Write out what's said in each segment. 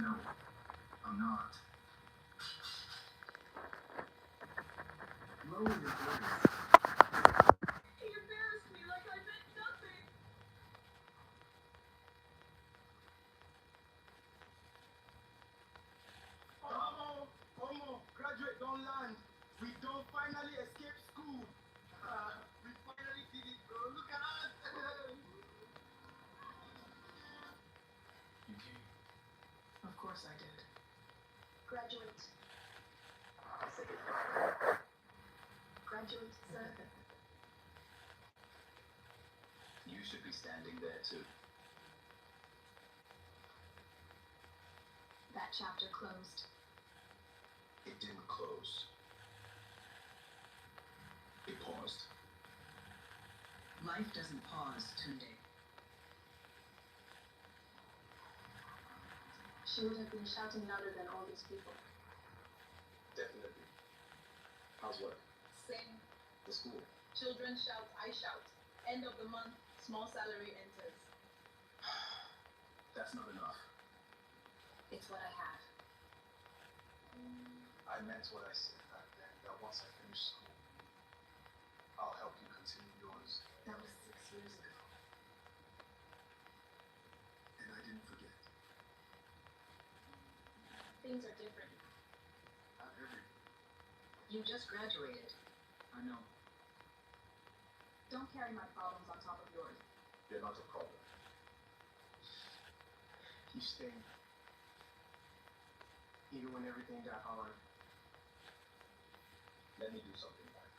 No, I'm not. Lower your voice. He embarrassed me like I meant nothing. Homo, graduate don't land. We don't finally escape school. We finally did it, bro. Look at us. You came. Of course I did. Graduate. Graduate, sir. You should be standing there too. That chapter closed. It didn't close. It paused. Life doesn't pause, Tunde. She would have been shouting louder than all these people. Definitely. How's work? Same. The school. Children shout, I shout. End of the month, small salary enters. That's not enough. It's what I have. I meant what I said back then, that once I finish school, I'll help you continue yours. That was 6 years ago. And I didn't forget. Things are different. Not everything. You just graduated. I know. Don't carry my problems on top of yours. They're not a problem. Keep staying. Even when everything got hard. Let me do something back.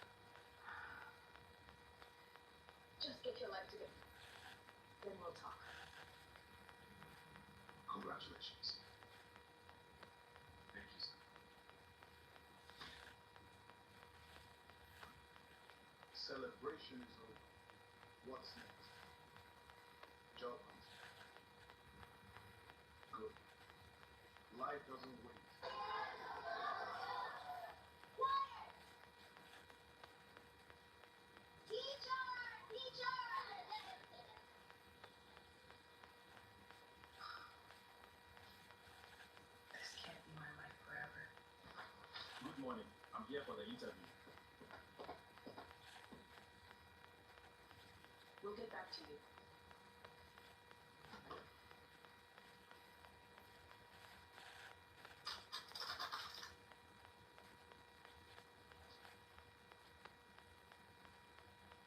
Just get your life together. Then we'll talk. Congratulations. Thank you, sir. Celebration is over. What's next? Job hunt. Good. Life doesn't wait. Good morning. I'm here for the interview. We'll get back to you.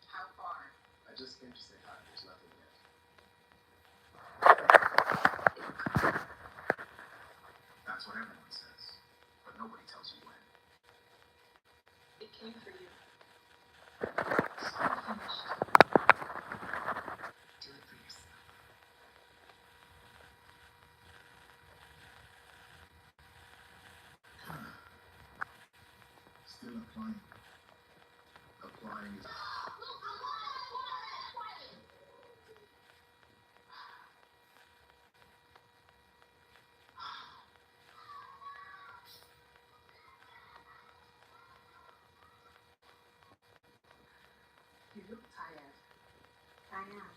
How far? I just came to say hi. There's nothing yet. That's what everyone says, but nobody tells you when. It came for you. School finished. Do it for yourself. Still applying. Applying is... You look tired. I am.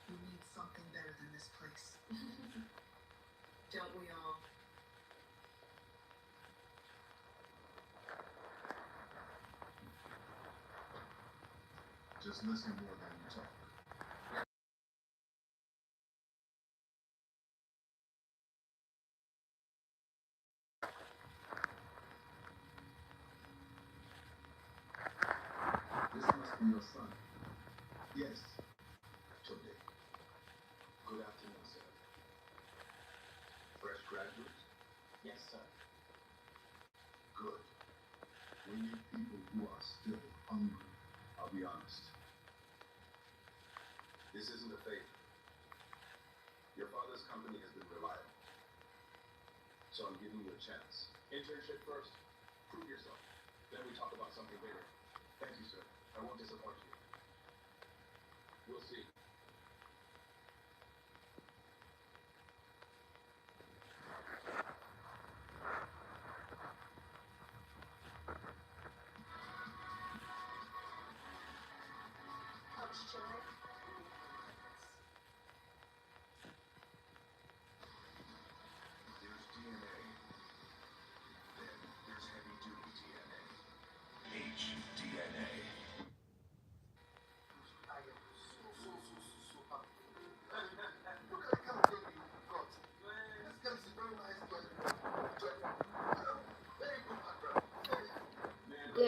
You need something better than this place. Don't we all? Just listen more than you talk. This must be your son. Yes. Today. Good afternoon, sir. Fresh graduate? Yes, sir. Good. We need people who are still hungry. I'll be honest. This isn't a favor. Your father's company has been reliable. So I'm giving you a chance. Internship first. Prove yourself. Then we talk about something bigger. Thank you, sir. I won't disappoint you. We'll see.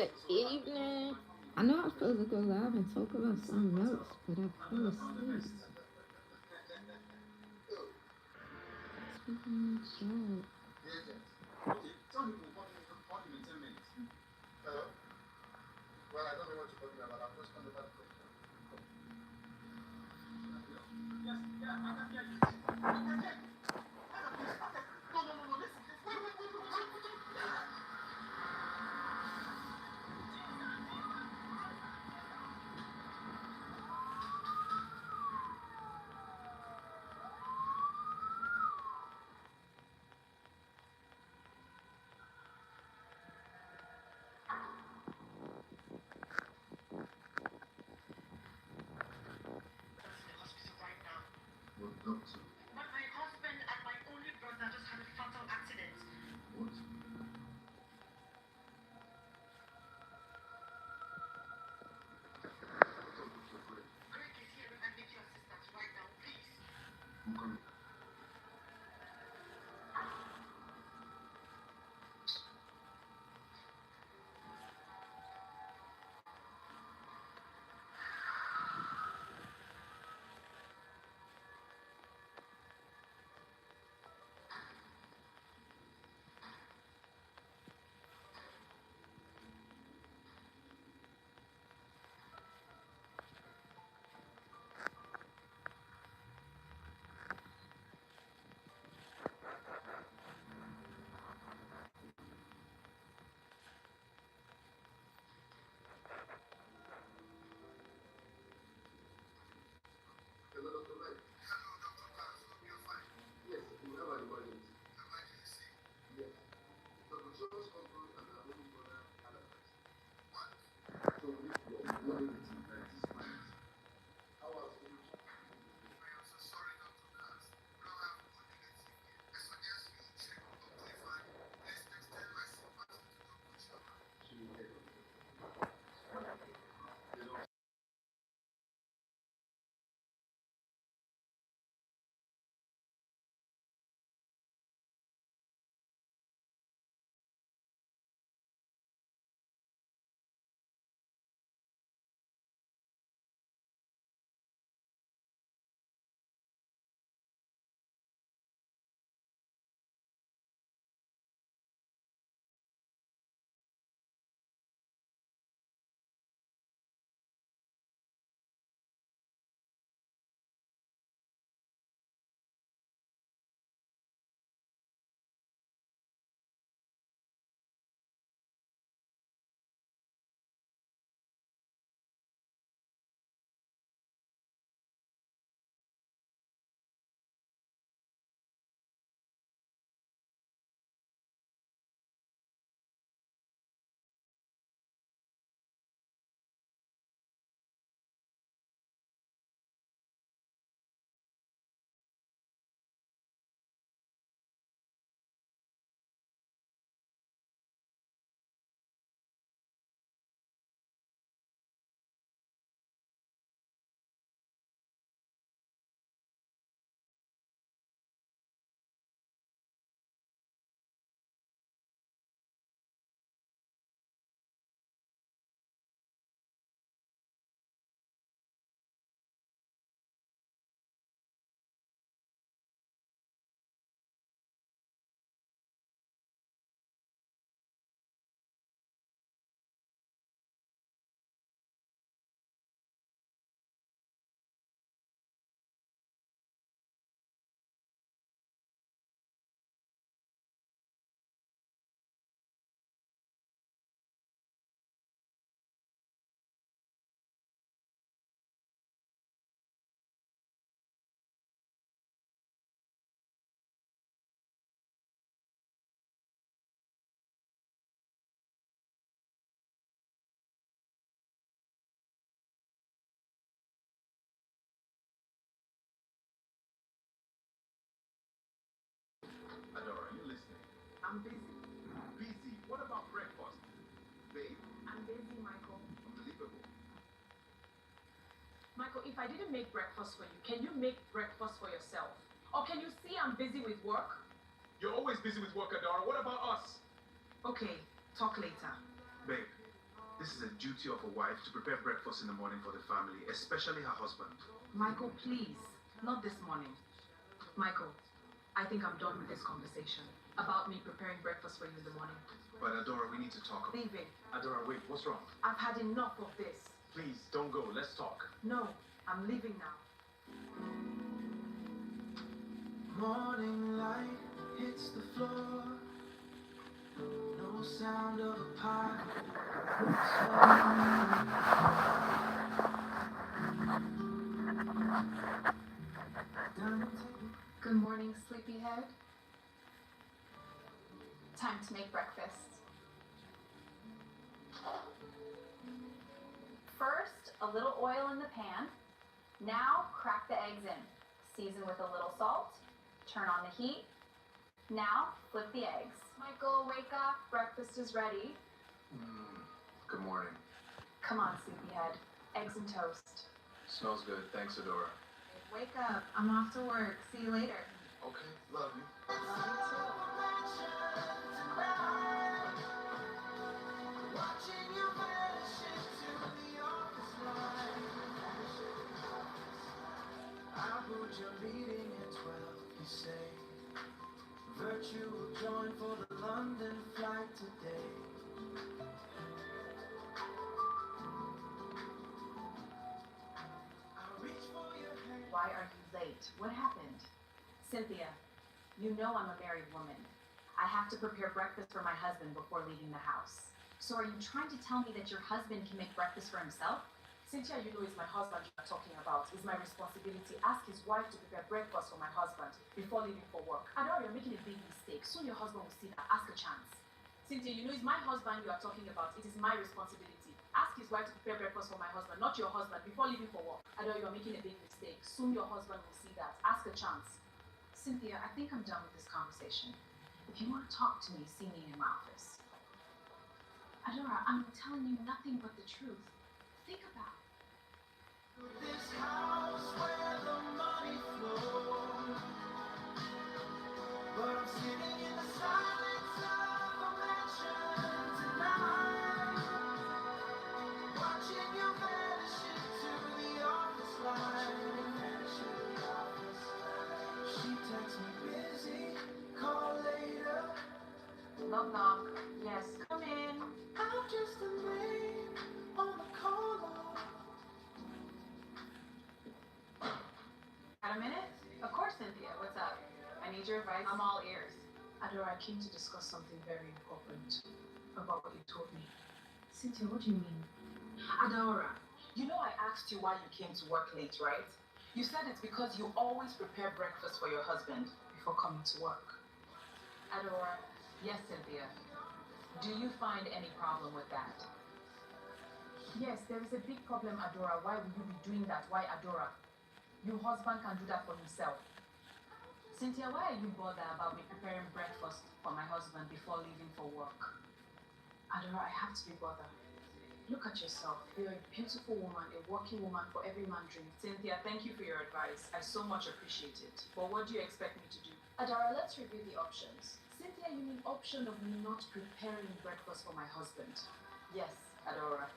Good evening. I know I'm supposed to go live and talk about something else, but I fell asleep. Speaking of job. Okay, some people call him in 10 minutes. Hello? Well, I don't know what you're talking about. I'm just calling about the question. Yes, yeah, I can hear you. I can hear you. No, listen. Wait. What doctor? But my husband and my only brother just had a fatal accident. What? Greg is here and I need your assistance right now, please. I'm coming. Hello, Dr. Mike. Hello, Dr. Clark. Hope you're fine. Yes, whoever you are. Emergency. Yes. So the church control and our own brother had a fight. What? So we wanted it in practice plans. How was it? I am so sorry, Dr. Clark. We don't have good negative here. I suggest you check Dr. Ifeanyi. Please extend my sympathy to Dr. Chioma. She will get it. You know, Adora, are you listening? I'm busy. Busy? What about breakfast? Babe? I'm busy, Michael. Unbelievable. Michael, if I didn't make breakfast for you, can you make breakfast for yourself? Or can you see I'm busy with work? You're always busy with work, Adora. What about us? Okay, talk later. Babe, this is a duty of a wife to prepare breakfast in the morning for the family, especially her husband. Michael, please. Not this morning. Michael, I think I'm done with this conversation about me preparing breakfast for you in the morning. But Adora, we need to talk. Leaving. Adora, wait, what's wrong? I've had enough of this. Please, don't go. Let's talk. No, I'm leaving now. Morning light hits the floor. No sound of a pot. Good morning, sleepyhead. Time to make breakfast. First, a little oil in the pan. Now, crack the eggs in. Season with a little salt. Turn on the heat. Now, flip the eggs. Michael, wake up. Breakfast is ready. Good morning. Come on, sleepyhead. Eggs and toast. Smells good. Thanks, Adora. Wake up. I'm off to work. See you later. Okay, love you. Love you too. Watching you vanish into the office line. I boot your meeting at 12, you say. Virtue will join for the London flight today. I'll reach for your hand. Why are you late? What happened? Cynthia, you know I'm a married woman. I have to prepare breakfast for my husband before leaving the house. So are you trying to tell me that your husband can make breakfast for himself? Cynthia, you know it's my husband you are talking about. It's my responsibility. Ask his wife to prepare breakfast for my husband before leaving for work. Adora, you're making a big mistake. Soon your husband will see that. Ask a chance. Cynthia, you know it's my husband you are talking about. It is my responsibility. Ask his wife to prepare breakfast for my husband, not your husband, before leaving for work. Adora, you're making a big mistake. Soon your husband will see that. Ask a chance. Cynthia, I think I'm done with this conversation. If you want to talk to me, see me in my office. Adora, I'm telling you nothing but the truth. Think about it. This house where the money flows. But I'm sitting in the silence of a mansion tonight. Watching you vanish into the office line. She texts me busy, call later. Knock, knock. Yes, come in. I'm just a name on the call log. Got a minute? Of course, Cynthia. What's up? I need your advice. I'm all ears. Adora, I came to discuss something very important about what you told me. Cynthia, what do you mean? Adora, you know I asked you why you came to work late, right? You said it's because you always prepare breakfast for your husband before coming to work. Adora, yes, Cynthia. Do you find any problem with that? Yes, there is a big problem, Adora. Why would you be doing that? Why, Adora? Your husband can do that for himself. Cynthia, why are you bothered about me preparing breakfast for my husband before leaving for work? Adora, I have to be bothered. Look at yourself. You're a beautiful woman, a working woman for every man's dream. Cynthia, thank you for your advice. I so much appreciate it. But what do you expect me to do? Adora, let's review the options. Cynthia, you mean option of me not preparing breakfast for my husband? Yes, Adora.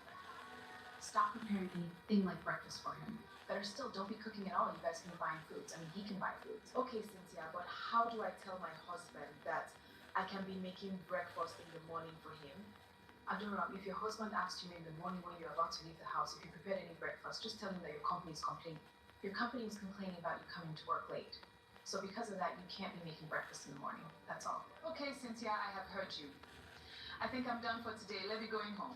Stop preparing anything like breakfast for him. Better still, don't be cooking at all. You guys can be buying foods. I mean, he can buy foods. Okay, Cynthia, but how do I tell my husband that I can be making breakfast in the morning for him? Adora, if your husband asks you in the morning when you're about to leave the house if you prepared any breakfast, just tell him that your company is complaining. Your company is complaining about you coming to work late. So because of that, you can't be making breakfast in the morning. That's all. Okay, Cynthia, I have heard you. I think I'm done for today. Let me going home.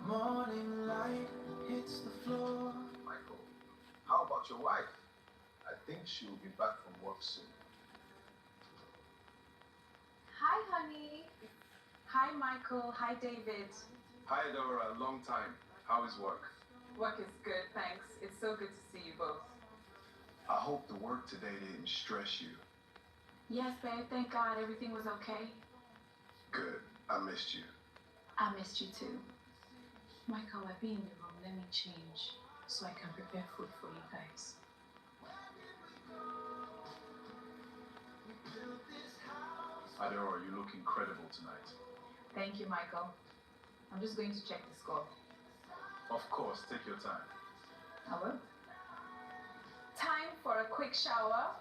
Morning light hits the floor. Michael, how about your wife? I think she will be back from work soon. Hi, honey. Hi, Michael. Hi, David. Hi, Adora. Long time. How is work? Work is good, thanks. It's so good to see you both. I hope the work today didn't stress you. Yes, babe. Thank God everything was okay. Good. I missed you. I missed you too. Michael, I've been in the room. Let me change so I can prepare food for you guys. Adora, you look incredible tonight. Thank you, Michael. I'm just going to check the score. Of course, take your time. I will. Time for a quick shower.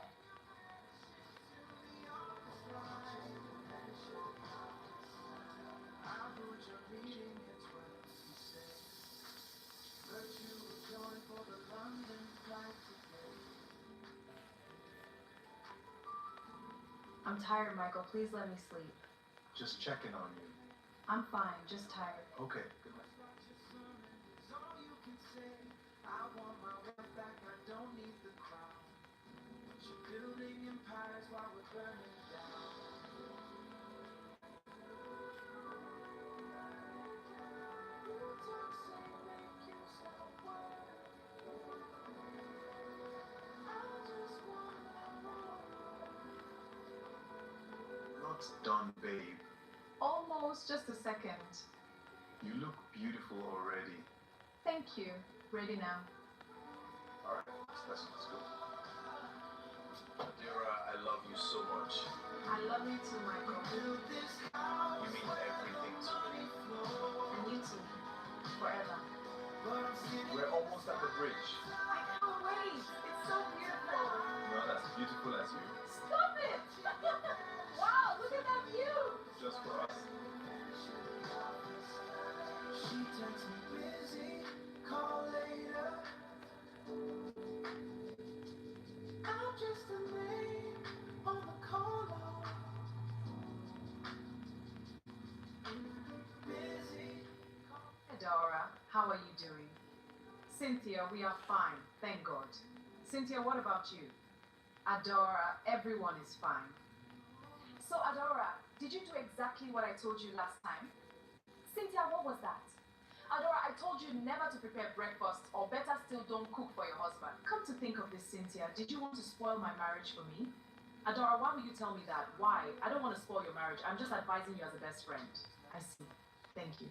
I'm tired, Michael. Please let me sleep. Just checking on you. I'm fine, just tired. Okay, good night. Not done, babe. Almost, just a second. You look beautiful already. Thank you. Ready now. Alright, let's go. Adora, I love you so much. I love you too, Michael. You mean everything to me. And you too. Forever. We're almost at the bridge. I can't wait. It's so beautiful. Not as beautiful as you. Stop it! Wow, look at that view! Just for us. She texts me busy, call later. I'm just a name on the call log. Busy. Adora, how are you doing? Cynthia, we are fine, thank God. Cynthia, what about you? Adora, everyone is fine. So Adora, did you do exactly what I told you last time? Cynthia, what was that? Adora, I told you never to prepare breakfast, or better still, don't cook for your husband. Come to think of this, Cynthia, did you want to spoil my marriage for me? Adora, why will you tell me that? Why? I don't want to spoil your marriage. I'm just advising you as a best friend. I see. Thank you.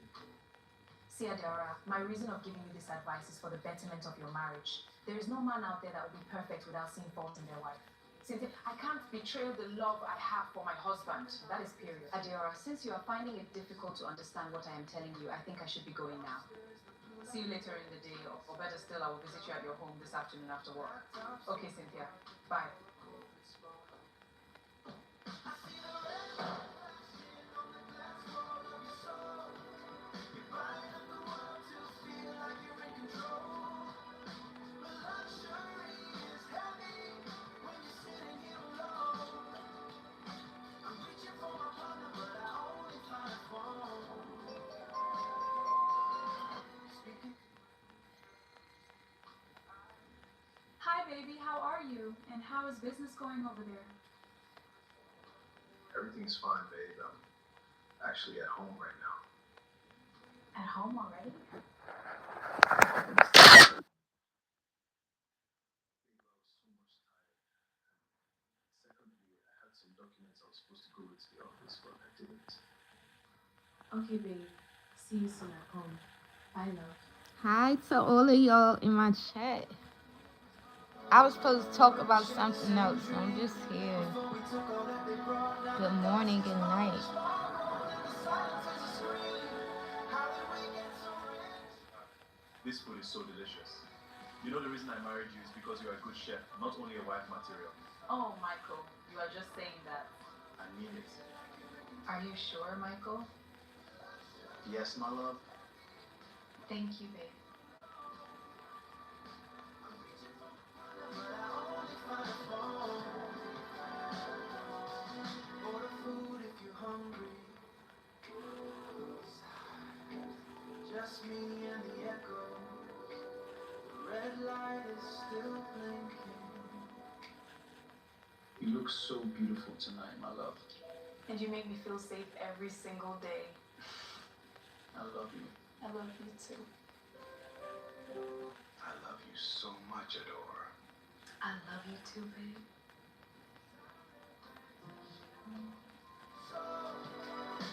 See, Adora, my reason of giving you this advice is for the betterment of your marriage. There is no man out there that will be perfect without seeing fault in their wife. Cynthia, I can't betray the love I have for my husband. That is period. Adora, since you are finding it difficult to understand what I am telling you, I think I should be going now. See you later in the day, or better still, I will visit you at your home this afternoon after work. Okay, Cynthia. Bye. Hi, baby. How are you? And how is business going over there? Everything's fine, babe. I'm actually at home right now. At home already? Secondly, I had some documents I was supposed to go with to the office, but I didn't. Okay, babe. See you soon at home. Bye, love. Hi to all of y'all in my chat. I was supposed to talk about something else, so I'm just here. Good morning, good night. This food is so delicious. You know the reason I married you is because you're a good chef, not only a wife material. Oh, Michael, you are just saying that. I mean it. Are you sure, Michael? Yes, my love. Thank you, babe. Order food if you're hungry. Just me and the echo. Red light is still blinking. You look so beautiful tonight, my love. And you make me feel safe every single day. I love you. I love you too. I love you so much, Adora. I love you too, babe.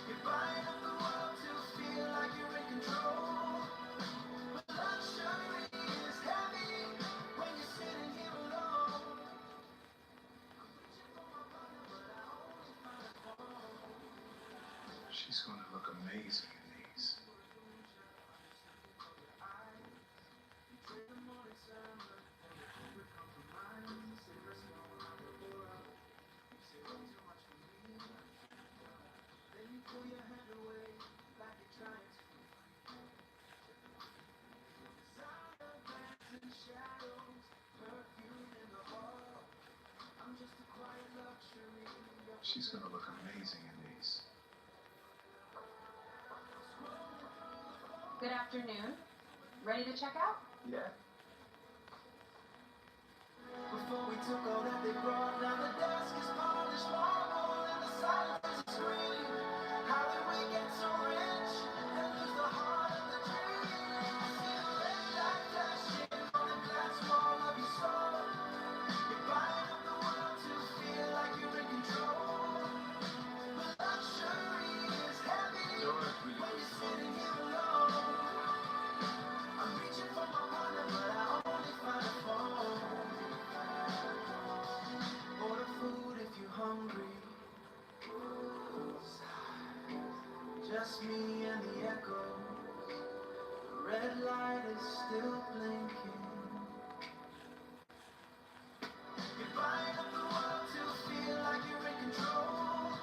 You're buying up the world to feel like you're in control. She's gonna look amazing in these. She's gonna look amazing in these. Good afternoon. Ready to check out? Yeah. Before we took all that they brought, now the desk is polished marble and the silence is a scream. How did we get so rich and lose the heart of the dream? See the red light flashing on the glass wall of your soul. You're buying up the world to feel like you're in control. But luxury is heavy when you're sitting here alone. I'm reaching for my partner, but I only find a phone. Order food if you're hungry. Just me and the echoes. The red light is still blinking. You're buying up the world to feel like you're in control.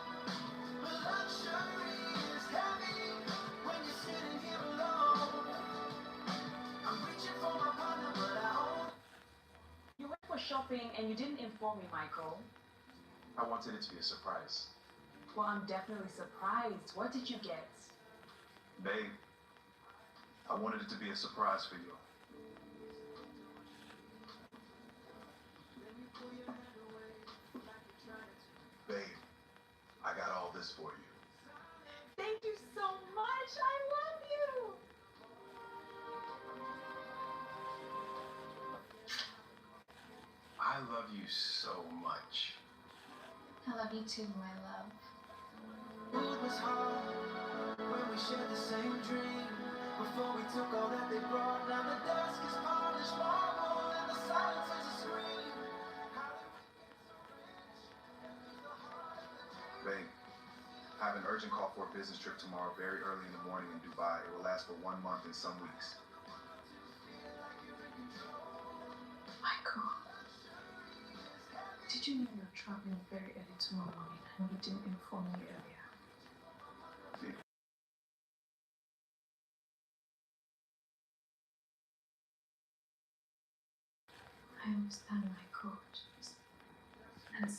But luxury is heavy when you're sitting here alone. I'm reaching for my partner, but I only. You went for shopping and you didn't inform me, Michael. I wanted it to be a surprise. Well, I'm definitely surprised. What did you get? Babe, I wanted it to be a surprise for you. Babe, I got all this for you. Thank you so much. I love you. I love you so much. I love you too, my love. It was hard when we shared the same dream. Before we took all that they brought, now the desk is polished marble and the silence is a scream. How did we get so rich and lose the heart of the dream? Babe, I have an urgent call for a business trip tomorrow very early in the morning in Dubai. It will last for 1 month and some weeks. Michael, did you know you're traveling very early tomorrow morning and you didn't inform me earlier? I understand, Michael. And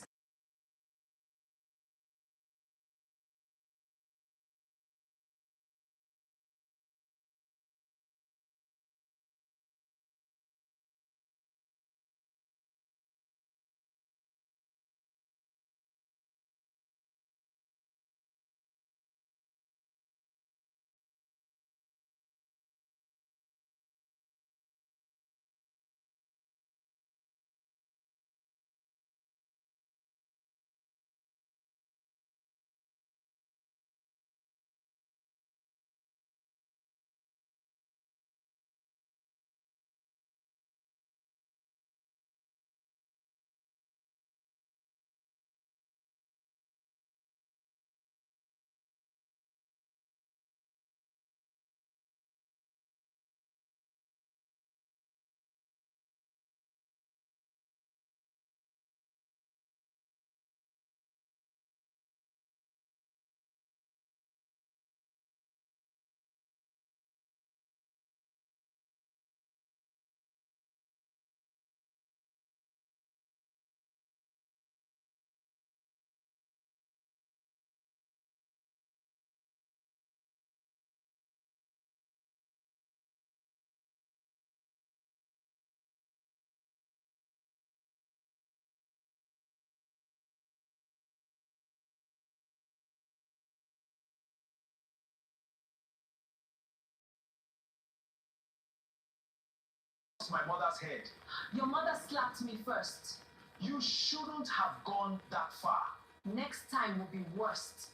My mother's head. your mother slapped me first. You shouldn't have gone that far. Next time will be worst.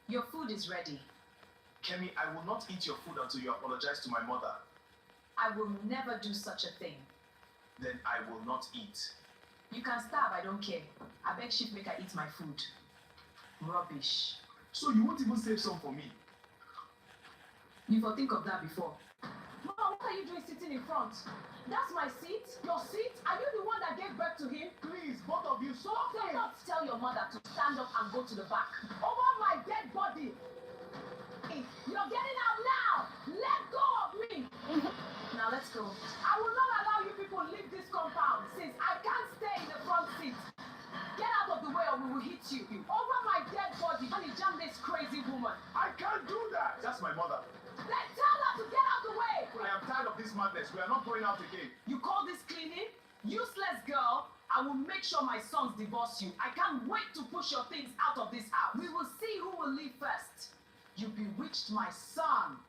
Your food is ready. Kemi, I will not eat your food until you apologize to my mother. I will never do such a thing. Then I will not eat. You can starve, I don't care. I beg Chief make I eat my food. Rubbish. So you won't even save some for me. You for think of that before. Mama, what are you doing sitting in front? That's my seat? Your seat? Are you the one that gave birth to him? Please, both of you, stop Do it! not tell your mother to stand up and go to the back. Over my dead body. You're getting out now. Let go of me. Now let's go. I will not allow you people leave this compound since I can't stay in the front seat. Get out of the way or we will hit you. Over my dead body. Honey, jam this crazy woman. I can't do that! That's my mother. Then tell her to get out the way. I am tired of this madness. We are not going out again. You call this cleaning? Useless girl. I will make sure my sons divorce you. I can't wait to push your things out of this house. We will see who will leave first. You bewitched my son.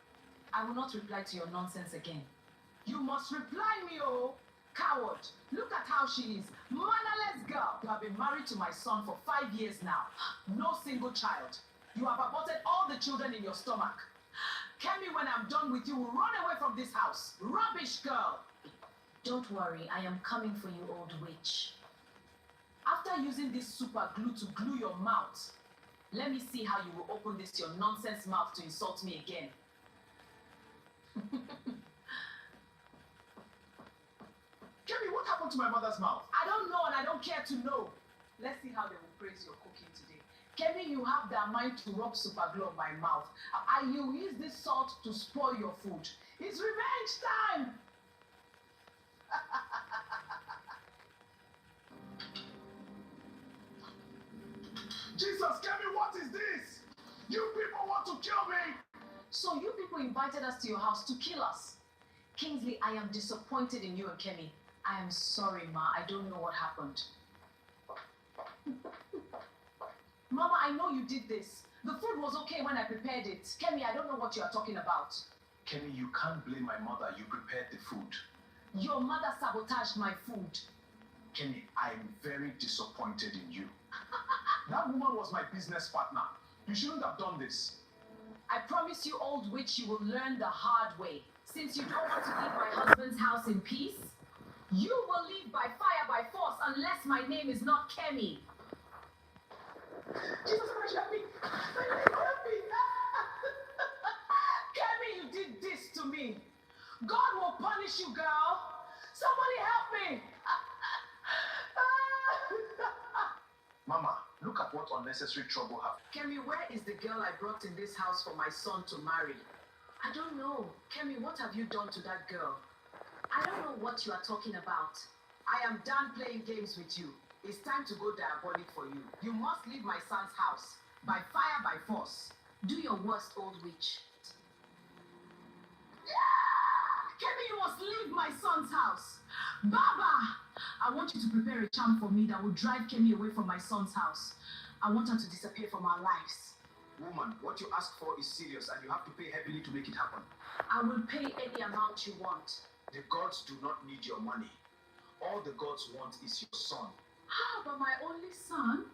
I will not reply to your nonsense again. You must reply me, oh. Coward. Look at how she is. Mannerless girl. You have been married to my son for 5 years now. No single child. You have aborted all the children in your stomach. Kemi, when I'm done with you, will run away from this house. Rubbish girl. Don't worry, I am coming for you, old witch. After using this super glue to glue your mouth, let me see how you will open this your nonsense mouth to insult me again. Kemi, what happened to my mother's mouth? I don't know and I don't care to know. Let's see how they will praise your cooking today. Kemi, you have the mind to rub super glue on my mouth. And you use this salt to spoil your food. It's revenge time! Jesus, Kemi, what is this? You people want to kill me! So you people invited us to your house to kill us. Kingsley, I am disappointed in you and Kemi. I am sorry, Ma. I don't know what happened. Mama, I know you did this. The food was okay when I prepared it. Kemi, I don't know what you are talking about. Kemi, you can't blame my mother. You prepared the food. Your mother sabotaged my food. Kemi, I'm very disappointed in you. That woman was my business partner. You shouldn't have done this. I promise you, old witch, you will learn the hard way. Since you don't want to leave my husband's house in peace, you will leave by fire by force unless my name is not Kemi. Jesus Christ, help me! Help me! Kemi, you did this to me. God will punish you, girl. Somebody help me. Mama, look at what unnecessary trouble happened. Kemi, where is the girl I brought in this house for my son to marry? I don't know. Kemi, what have you done to that girl? I don't know what you are talking about. I am done playing games with you. It's time to go diabolic for you. You must leave my son's house. By fire, by force. Do your worst, old witch. Yeah! Kemi, you must leave my son's house. Baba! I want you to prepare a charm for me that will drive Kemi away from my son's house. I want her to disappear from our lives. Woman, what you ask for is serious and you have to pay heavily to make it happen. I will pay any amount you want. The gods do not need your money. All the gods want is your son. How about my only son?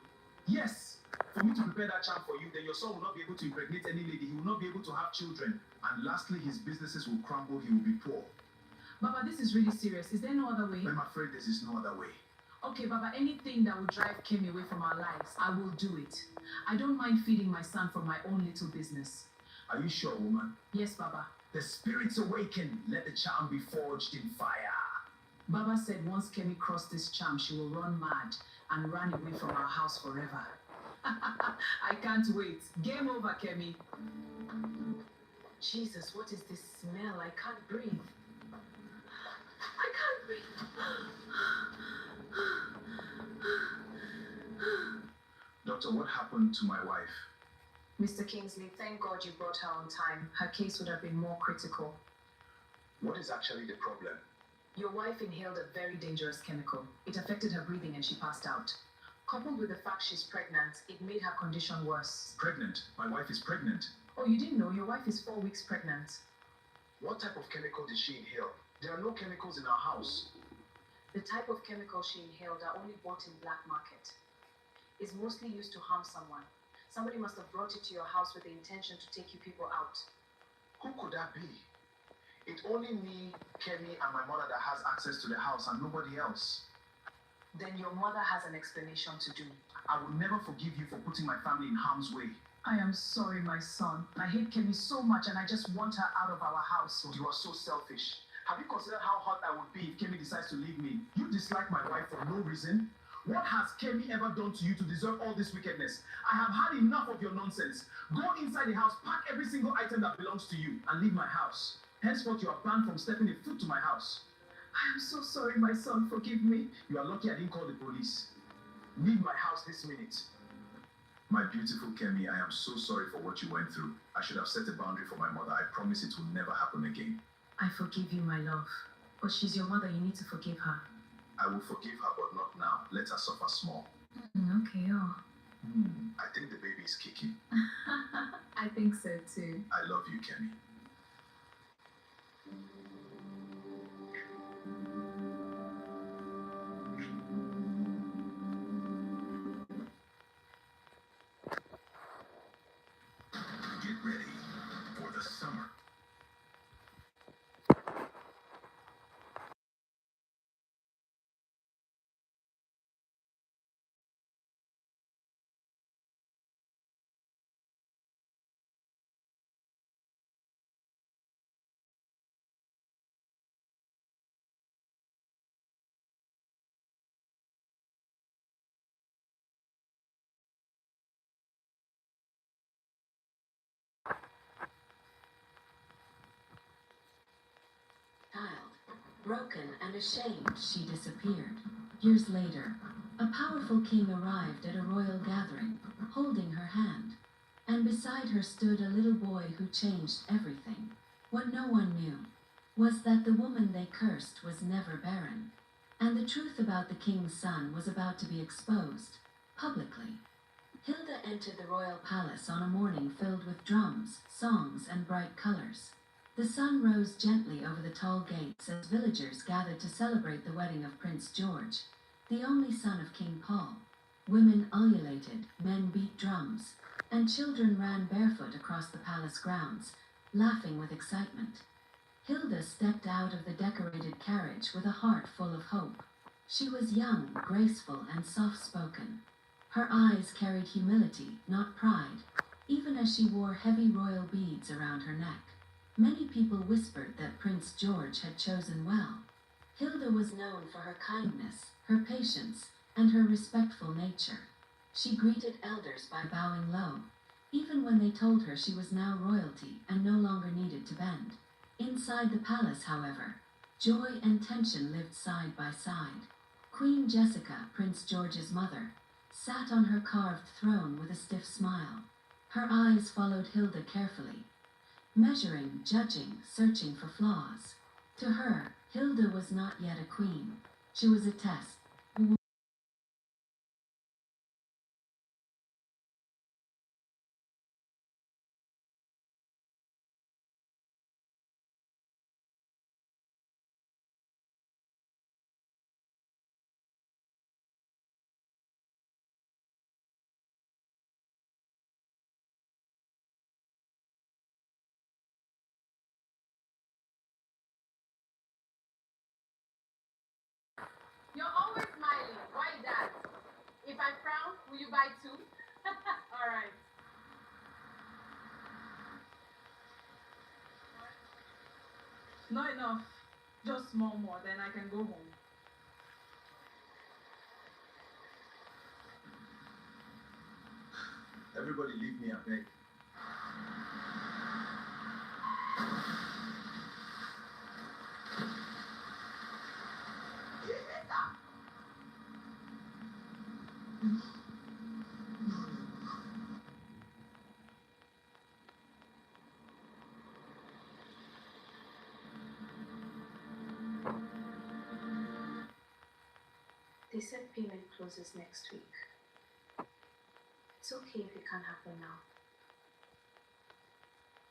Yes. For me to prepare that charm for you, then your son will not be able to impregnate any lady. He will not be able to have children. And lastly, his businesses will crumble. He will be poor. Baba, this is really serious. Is there no other way? I'm afraid there is no other way. Okay, Baba, anything that will drive Kemi away from our lives, I will do it. I don't mind feeding my son from my own little business. Are you sure, woman? Yes, Baba. The spirits awaken. Let the charm be forged in fire. Baba said once Kemi crossed this charm, she will run mad and run away from our house forever. I can't wait. Game over, Kemi. Jesus, what is this smell? I can't breathe. I can't breathe. Doctor, what happened to my wife? Mr. Kingsley, thank God you brought her on time. Her case would have been more critical. What is actually the problem? Your wife inhaled a very dangerous chemical. It affected her breathing and she passed out. Coupled with the fact she's pregnant, it made her condition worse. Pregnant? My wife is pregnant. Oh, you didn't know? Your wife is 4 weeks pregnant. What type of chemical did she inhale? There are no chemicals in our house. The type of chemical she inhaled are only bought in black market. It's mostly used to harm someone. Somebody must have brought it to your house with the intention to take you people out. Who could that be? It's only me, Kemi, and my mother that has access to the house and nobody else. Then your mother has an explanation to do. I will never forgive you for putting my family in harm's way. I am sorry, my son. I hate Kemi so much and I just want her out of our house. You are so selfish. Have you considered how hot I would be if Kemi decides to leave me? You dislike my wife for no reason? What has Kemi ever done to you to deserve all this wickedness? I have had enough of your nonsense. Go inside the house, pack every single item that belongs to you, and leave my house. Henceforth, you are banned from stepping a foot to my house. I am so sorry, my son. Forgive me. You are lucky I didn't call the police. Leave my house this minute. My beautiful Kemi, I am so sorry for what you went through. I should have set a boundary for my mother. I promise it will never happen again. I forgive you, my love. But she's your mother. You need to forgive her. I will forgive her, but not now. Let her suffer small. Okay, oh. I think the baby is kicking. I think so too. I love you, Kemi. Get ready for the summer. Child, broken and ashamed, she disappeared. Years later, a powerful king arrived at a royal gathering, holding her hand. And beside her stood a little boy who changed everything. What no one knew was that the woman they cursed was never barren. And the truth about the king's son was about to be exposed, publicly. Hilda entered the royal palace on a morning filled with drums, songs, and bright colors. The sun rose gently over the tall gates as villagers gathered to celebrate the wedding of Prince George, the only son of King Paul. Women ululated, men beat drums, and children ran barefoot across the palace grounds, laughing with excitement. Hilda stepped out of the decorated carriage with a heart full of hope. She was young, graceful, and soft-spoken. Her eyes carried humility, not pride, even as she wore heavy royal beads around her neck. Many people whispered that Prince George had chosen well. Hilda was known for her kindness, her patience, and her respectful nature. She greeted elders by bowing low, even when they told her she was now royalty and no longer needed to bend. Inside the palace, however, joy and tension lived side by side. Queen Jessica, Prince George's mother, sat on her carved throne with a stiff smile. Her eyes followed Hilda carefully, measuring, judging, searching for flaws. To her, Hilda was not yet a queen. She was a test. You're always smiling. Why that? If I frown, will you buy two? All right. Not enough. Just small more, then I can go home. Everybody leave me, I beg. They said payment closes next week. It's okay if it can't happen now.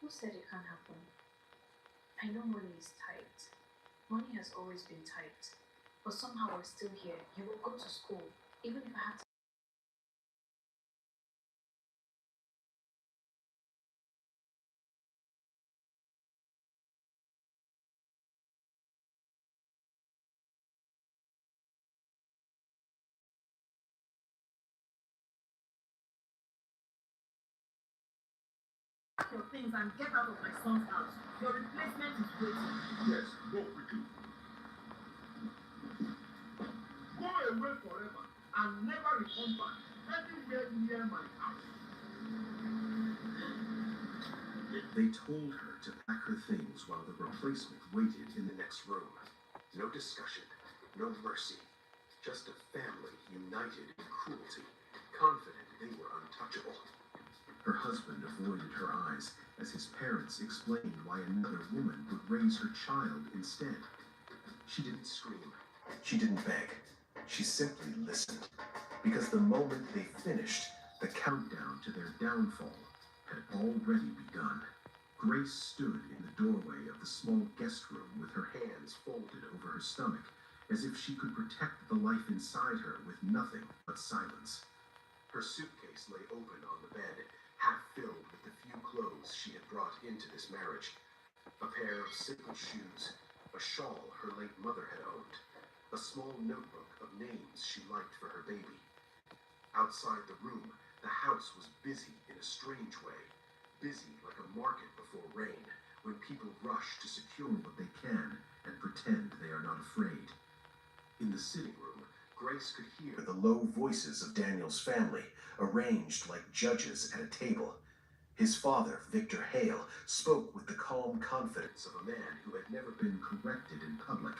Who said it can't happen? I know money is tight. Money has always been tight. But somehow we're still here. You will go to school, even if I have to your things and get out of my son's house. Your replacement is waiting. Yes, go quickly. Go away forever and never return back anywhere near my house. They told her to pack her things while the replacement waited in the next room. No discussion, no mercy. Just a family united in cruelty, confident they were untouchable. Her husband avoided her eyes as his parents explained why another woman would raise her child instead. She didn't scream. She didn't beg. She simply listened. Because the moment they finished, the countdown to their downfall had already begun. Grace stood in the doorway of the small guest room with her hands folded over her stomach, as if she could protect the life inside her with nothing but silence. Her suitcase lay open on the bed, half filled with the few clothes she had brought into this marriage. A pair of simple shoes, a shawl her late mother had owned, a small notebook of names she liked for her baby. Outside the room, the house was busy in a strange way. Busy like a market before rain, when people rush to secure what they can and pretend they are not afraid. In the sitting room, Grace could hear the low voices of Daniel's family, arranged like judges at a table. His father, Victor Hale, spoke with the calm confidence of a man who had never been corrected in public.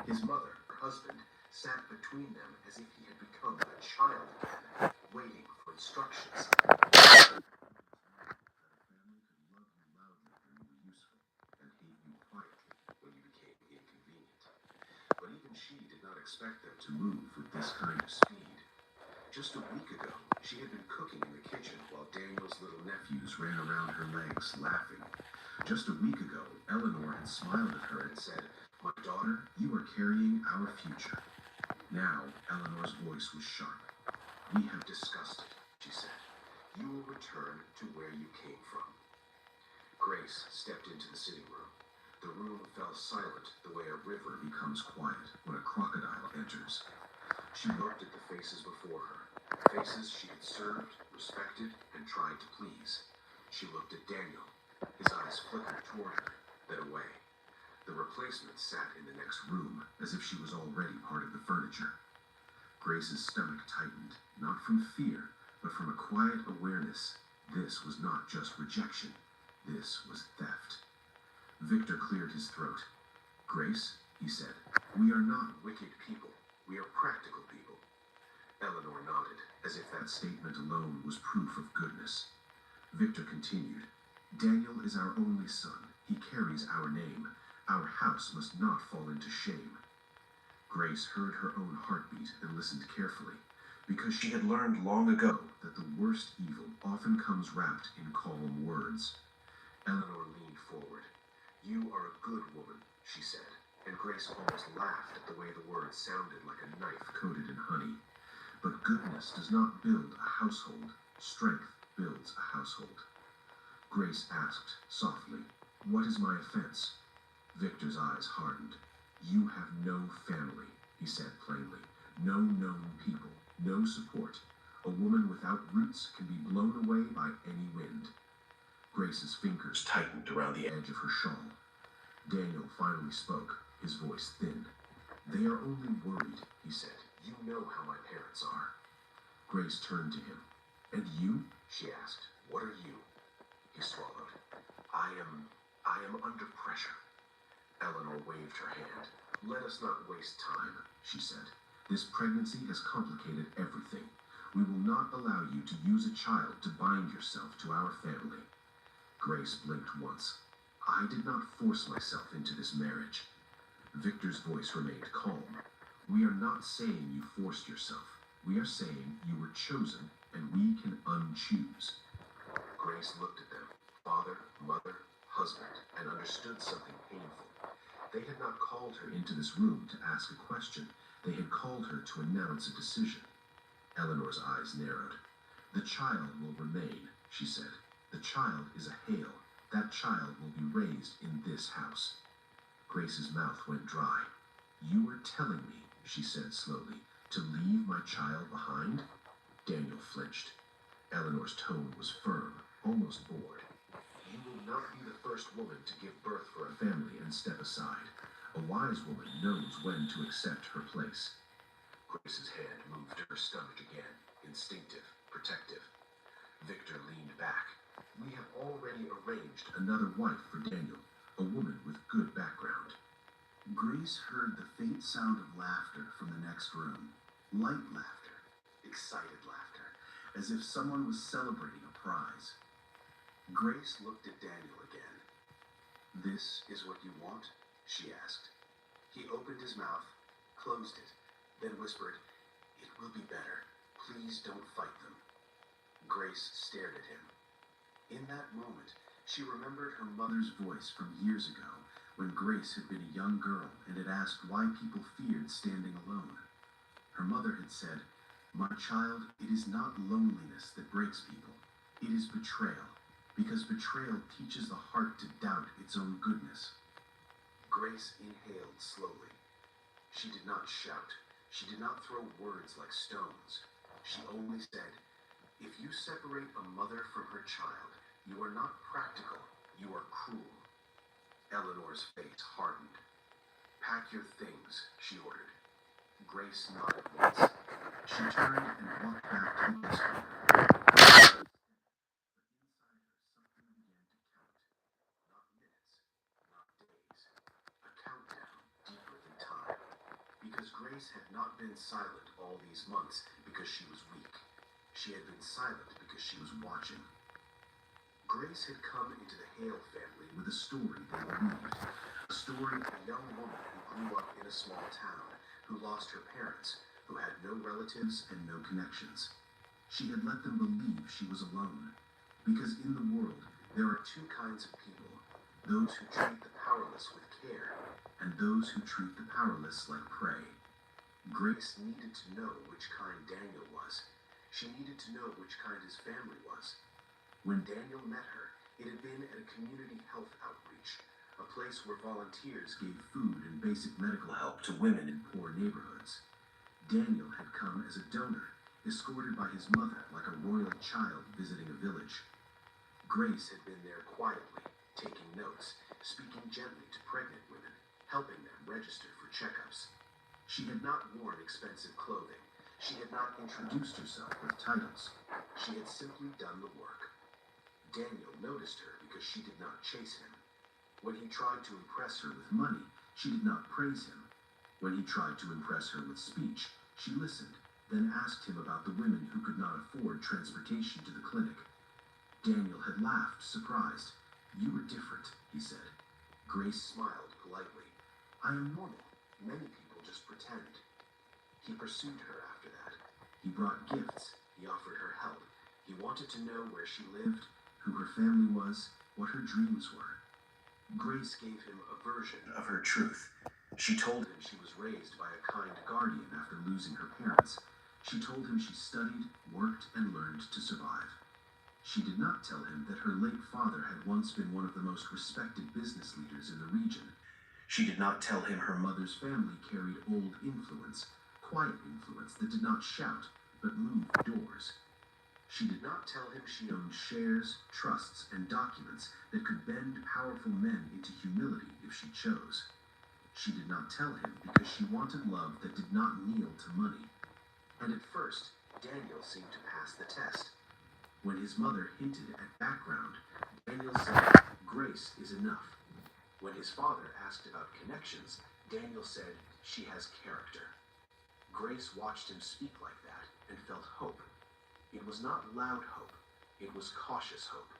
His mother, her husband, sat between them as if he had become a child again, waiting for instructions. But even she did not expect them to move with this kind of speed. Just a week ago, she had been cooking in the kitchen while Daniel's little nephews ran around her legs, laughing. Just a week ago, Eleanor had smiled at her and said, "My daughter, you are carrying our future." Now, Eleanor's voice was sharp. "We have discussed it," she said. "You will return to where you came from." Grace stepped into the sitting room. The room fell silent the way a river becomes quiet when a crocodile enters. She looked at the faces before her, faces she had served, respected, and tried to please. She looked at Daniel. His eyes flickered toward her, then away. The replacement sat in the next room, as if she was already part of the furniture. Grace's stomach tightened, not from fear, but from a quiet awareness. This was not just rejection. This was theft. Victor cleared his throat. "Grace," he said, "we are not wicked people. We are practical people." Eleanor nodded, as if that statement alone was proof of goodness. Victor continued, "Daniel is our only son. He carries our name. Our house must not fall into shame." Grace heard her own heartbeat and listened carefully, because she had learned long ago that the worst evil often comes wrapped in calm words. Eleanor leaned forward. "You are a good woman," she said, and Grace almost laughed at the way the words sounded like a knife coated in honey. But goodness does not build a household. Strength builds a household. Grace asked softly, "What is my offense?" Victor's eyes hardened. "You have no family," he said plainly. "No known people, no support. A woman without roots can be blown away by any wind." Grace's fingers tightened around the edge of her shawl. Daniel finally spoke, his voice thin. "They are only worried," he said. "You know how my parents are." Grace turned to him. "And you?" she asked. "What are you?" He swallowed. I am under pressure." Eleanor waved her hand. "Let us not waste time," she said. "This pregnancy has complicated everything. We will not allow you to use a child to bind yourself to our family." Grace blinked once. "I did not force myself into this marriage." Victor's voice remained calm. "We are not saying you forced yourself. We are saying you were chosen, and we can unchoose." Grace looked at them, father, mother, husband, and understood something painful. They had not called her into this room to ask a question. They had called her to announce a decision. Eleanor's eyes narrowed. "The child will remain," she said. "The child is a Hale. That child will be raised in this house." Grace's mouth went dry. "You are telling me," she said slowly, "to leave my child behind?" Daniel flinched. Eleanor's tone was firm, almost bored. would not be the first woman to give birth for a family and step aside. A wise woman knows when to accept her place. Grace's hand moved to her stomach again, instinctive, protective. Victor leaned back. We have already arranged another wife for Daniel, a woman with good background. Grace heard the faint sound of laughter from the next room. Light laughter, excited laughter, as if someone was celebrating a prize. Grace looked at Daniel again. "This is what you want?" she asked. He opened his mouth, closed it, then whispered, "It will be better. Please don't fight them." Grace stared at him. In that moment, she remembered her mother's voice from years ago, when Grace had been a young girl and had asked why people feared standing alone. Her mother had said, "My child, it is not loneliness that breaks people. It is betrayal, because betrayal teaches the heart to doubt its own goodness." Grace inhaled slowly. She did not shout. She did not throw words like stones. She only said, "If you separate a mother from her child, you are not practical, you are cruel." Eleanor's face hardened. "Pack your things," she ordered. Grace nodded once. She turned and walked back to the guest room. But inside her, something began to count. Not minutes, not days. A countdown deeper than time. Because Grace had not been silent all these months because she was weak. She had been silent because she was watching. Grace had come into the Hale family with a story they believed. A story of a young woman who grew up in a small town, who lost her parents, who had no relatives and no connections. She had let them believe she was alone. Because in the world, there are two kinds of people. Those who treat the powerless with care, and those who treat the powerless like prey. Grace needed to know which kind Daniel was. She needed to know which kind his family was. When Daniel met her, it had been at a community health outreach, a place where volunteers gave food and basic medical help to women in poor neighborhoods. Daniel had come as a donor, escorted by his mother like a royal child visiting a village. Grace had been there quietly, taking notes, speaking gently to pregnant women, helping them register for checkups. She had not worn expensive clothing. She had not introduced herself with titles. She had simply done the work. Daniel noticed her because she did not chase him. When he tried to impress her with money, she did not praise him. When he tried to impress her with speech, she listened, then asked him about the women who could not afford transportation to the clinic. Daniel had laughed, surprised. "You were different," he said. Grace smiled politely. "I am normal. Many people just pretend." He pursued her after that. He brought gifts. He offered her help. He wanted to know where she lived, who her family was, what her dreams were. Grace gave him a version of her truth. She told him she was raised by a kind guardian after losing her parents. She told him she studied, worked, and learned to survive. She did not tell him that her late father had once been one of the most respected business leaders in the region. She did not tell him her mother's family carried old influence, quiet influence that did not shout, but moved doors. She did not tell him she owned shares, trusts, and documents that could bend powerful men into humility if she chose. She did not tell him because she wanted love that did not kneel to money. And at first, Daniel seemed to pass the test. When his mother hinted at background, Daniel said, "Grace is enough." When his father asked about connections, Daniel said, "She has character." Grace watched him speak like that and felt hope. It was not loud hope, it was cautious hope.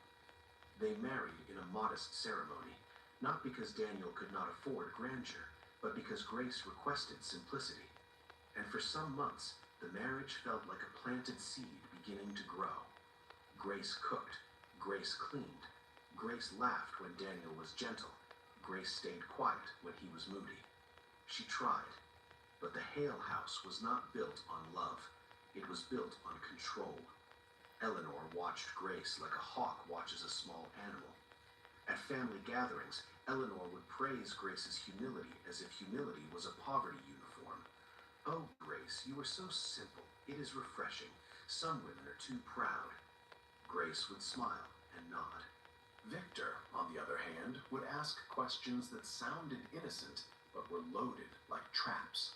They married in a modest ceremony, not because Daniel could not afford grandeur, but because Grace requested simplicity. And for some months, the marriage felt like a planted seed beginning to grow. Grace cooked, Grace cleaned, Grace laughed when Daniel was gentle, Grace stayed quiet when he was moody. She tried, but the Hale house was not built on love. It was built on control. Eleanor watched Grace like a hawk watches a small animal. At family gatherings, Eleanor would praise Grace's humility as if humility was a poverty uniform. "Oh, Grace, you are so simple. It is refreshing. Some women are too proud." Grace would smile and nod. Victor, on the other hand, would ask questions that sounded innocent but were loaded like traps.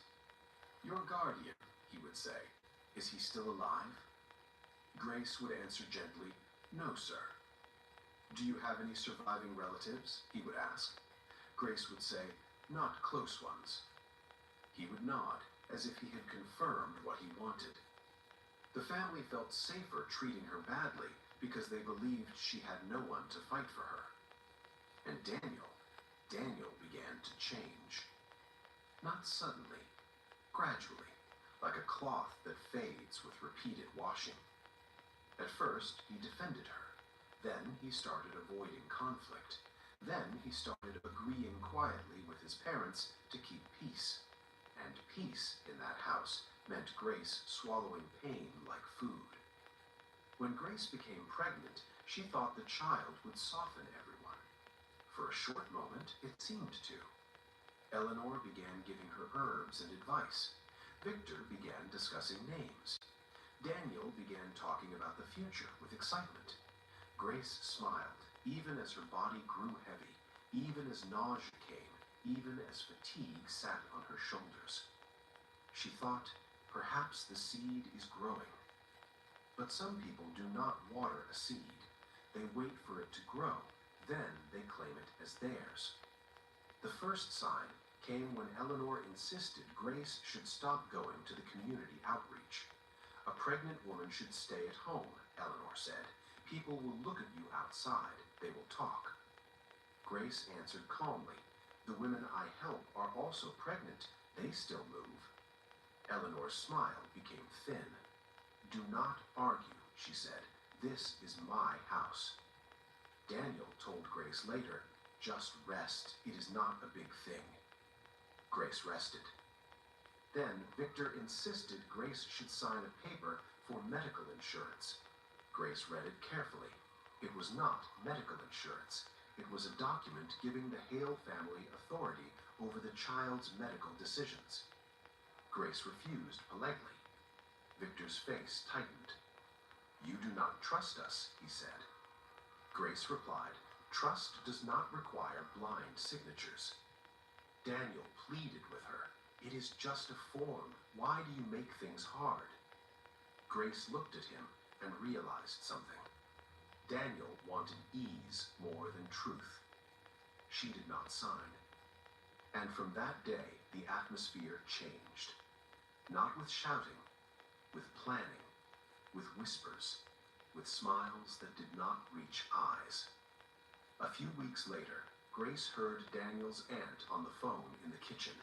"Your guardian," he would say, "is he still alive?" Grace would answer gently, "No, sir." "Do you have any surviving relatives?" he would ask. Grace would say, "Not close ones." He would nod, as if he had confirmed what he wanted. The family felt safer treating her badly because they believed she had no one to fight for her. And Daniel began to change. Not suddenly, gradually, like a cloth that fades with repeated washing. At first, he defended her. Then he started avoiding conflict. Then he started agreeing quietly with his parents to keep peace. And peace in that house meant Grace swallowing pain like food. When Grace became pregnant, she thought the child would soften everyone. For a short moment, it seemed to. Eleanor began giving her herbs and advice. Victor began discussing names. Daniel began talking about the future with excitement. Grace smiled, even as her body grew heavy, even as nausea came, even as fatigue sat on her shoulders. She thought, perhaps the seed is growing. But some people do not water a seed. They wait for it to grow, then they claim it as theirs. The first sign came when Eleanor insisted Grace should stop going to the community outreach. "A pregnant woman should stay at home," Eleanor said. "People will look at you outside. They will talk." Grace answered calmly, "The women I help are also pregnant. They still move." Eleanor's smile became thin. "Do not argue," she said. "This is my house." Daniel told Grace later, "Just rest. It is not a big thing." Grace rested. Then Victor insisted Grace should sign a paper for medical insurance. Grace read it carefully. It was not medical insurance. It was a document giving the Hale family authority over the child's medical decisions. Grace refused politely. Victor's face tightened. "You do not trust us," he said. Grace replied, "Trust does not require blind signatures." Daniel pleaded with her. "It is just a form. Why do you make things hard?" Grace looked at him and realized something. Daniel wanted ease more than truth. She did not sign. And from that day, the atmosphere changed. Not with shouting, with planning, with whispers, with smiles that did not reach eyes. A few weeks later, Grace heard Daniel's aunt on the phone in the kitchen.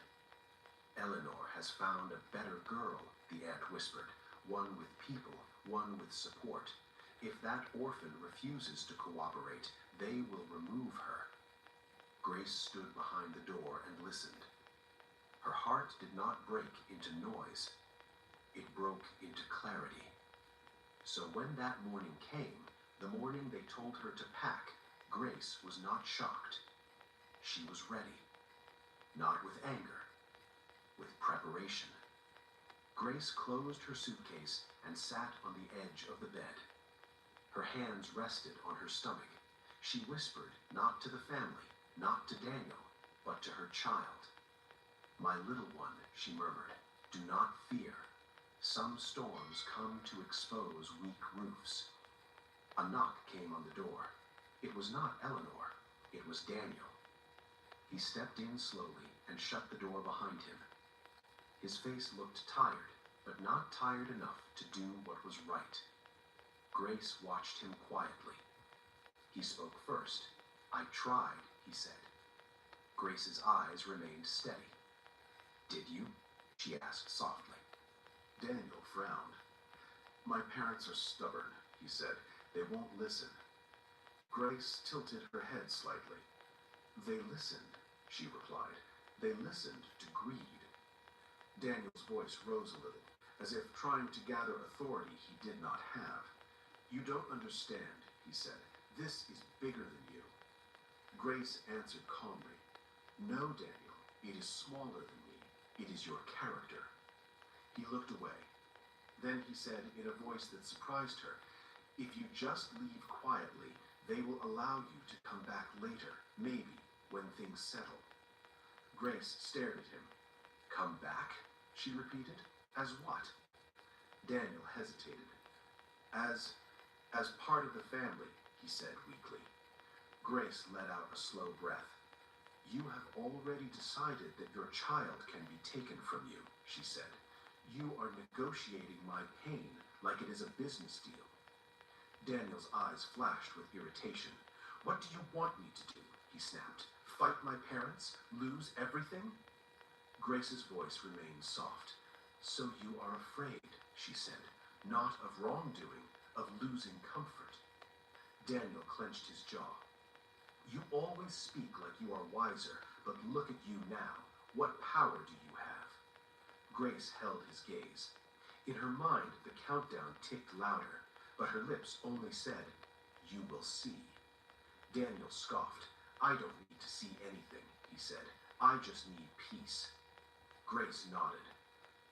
"Eleanor has found a better girl," the aunt whispered. "One with people, one with support. If that orphan refuses to cooperate, they will remove her." Grace stood behind the door and listened. Her heart did not break into noise. It broke into clarity. So when that morning came, the morning they told her to pack, Grace was not shocked. She was ready. Not with anger, with preparation. Grace closed her suitcase and sat on the edge of the bed. Her hands rested on her stomach. She whispered, not to the family, not to Daniel, but to her child. "My little one," she murmured, "do not fear. Some storms come to expose weak roofs." A knock came on the door. It was not Eleanor. It was Daniel. He stepped in slowly and shut the door behind him. His face looked tired, but not tired enough to do what was right. Grace watched him quietly. He spoke first. "I tried," he said. Grace's eyes remained steady. "Did you?" she asked softly. Daniel frowned. "My parents are stubborn," he said. "They won't listen." Grace tilted her head slightly. "They listened," she replied. "They listened to greed." Daniel's voice rose a little, as if trying to gather authority he did not have. "You don't understand," he said. "This is bigger than you." Grace answered calmly, "No, Daniel, it is smaller than me. It is your character." He looked away. Then he said in a voice that surprised her, "If you just leave quietly, They will allow you to come back later, maybe, when things settle. Grace stared at him. Come back? She repeated. As what? Daniel hesitated. As part of the family, he said weakly. Grace let out a slow breath. You have already decided that your child can be taken from you, she said. You are negotiating my pain like it is a business deal. Daniel's eyes flashed with irritation. What do you want me to do? He snapped. Fight my parents? Lose everything? Grace's voice remained soft. So you are afraid, she said, not of wrongdoing, of losing comfort. Daniel clenched his jaw. You always speak like you are wiser, but look at you now. What power do you have? Grace held his gaze. In her mind, the countdown ticked louder, but her lips only said, You will see. Daniel scoffed. I don't need to see anything, he said. I just need peace. Grace nodded.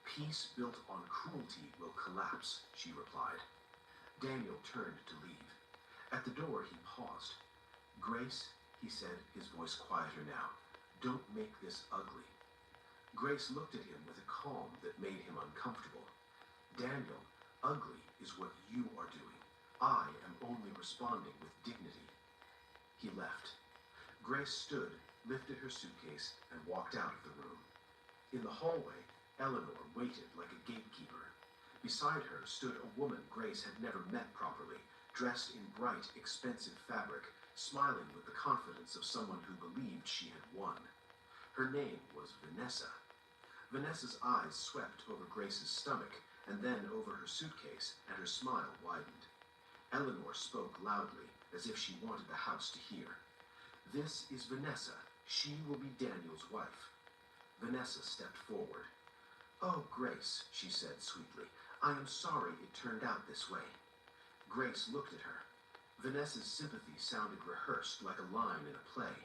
Peace built on cruelty will collapse, she replied. Daniel turned to leave. At the door, he paused. Grace, he said, his voice quieter now, don't make this ugly. Grace looked at him with a calm that made him uncomfortable. Daniel, ugly is what you are doing. I am only responding with dignity. He left. Grace stood, lifted her suitcase, and walked out of the room. In the hallway, Eleanor waited like a gatekeeper. Beside her stood a woman Grace had never met properly, dressed in bright, expensive fabric, smiling with the confidence of someone who believed she had won. Her name was Vanessa. Vanessa's eyes swept over Grace's stomach, and then over her suitcase, and her smile widened. Eleanor spoke loudly, as if she wanted the house to hear. This is Vanessa. She will be Daniel's wife. Vanessa stepped forward. Oh, Grace, she said sweetly, I am sorry it turned out this way. Grace looked at her. Vanessa's sympathy sounded rehearsed like a line in a play.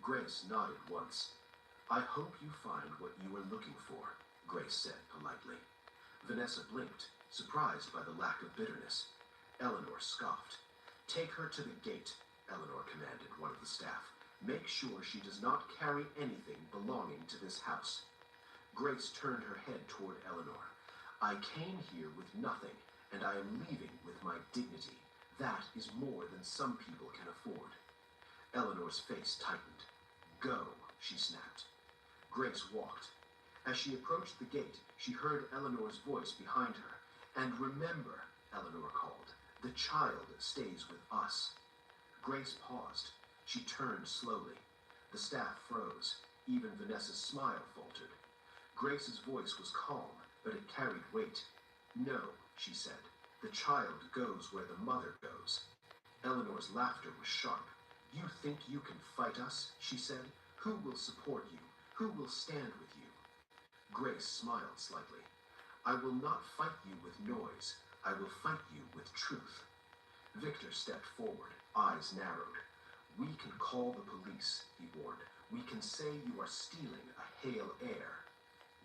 Grace nodded once. I hope you find what you are looking for, Grace said politely. Vanessa blinked, surprised by the lack of bitterness. Eleanor scoffed. Take her to the gate, Eleanor commanded one of the staff. Make sure she does not carry anything belonging to this house. Grace turned her head toward Eleanor. I came here with nothing, and I am leaving with my dignity. That is more than some people can afford. Eleanor's face tightened. Go, she snapped. Grace walked. As she approached the gate, she heard Eleanor's voice behind her. And remember, Eleanor called, the child stays with us. Grace paused. She turned slowly. The staff froze. Even Vanessa's smile faltered. Grace's voice was calm, but it carried weight. No, she said. The child goes where the mother goes. Eleanor's laughter was sharp. You think you can fight us? She said. Who will support you? Who will stand with you? Grace smiled slightly. I will not fight you with noise. I will fight you with truth. Victor stepped forward, eyes narrowed. We can call the police, he warned. We can say you are stealing a hale heir.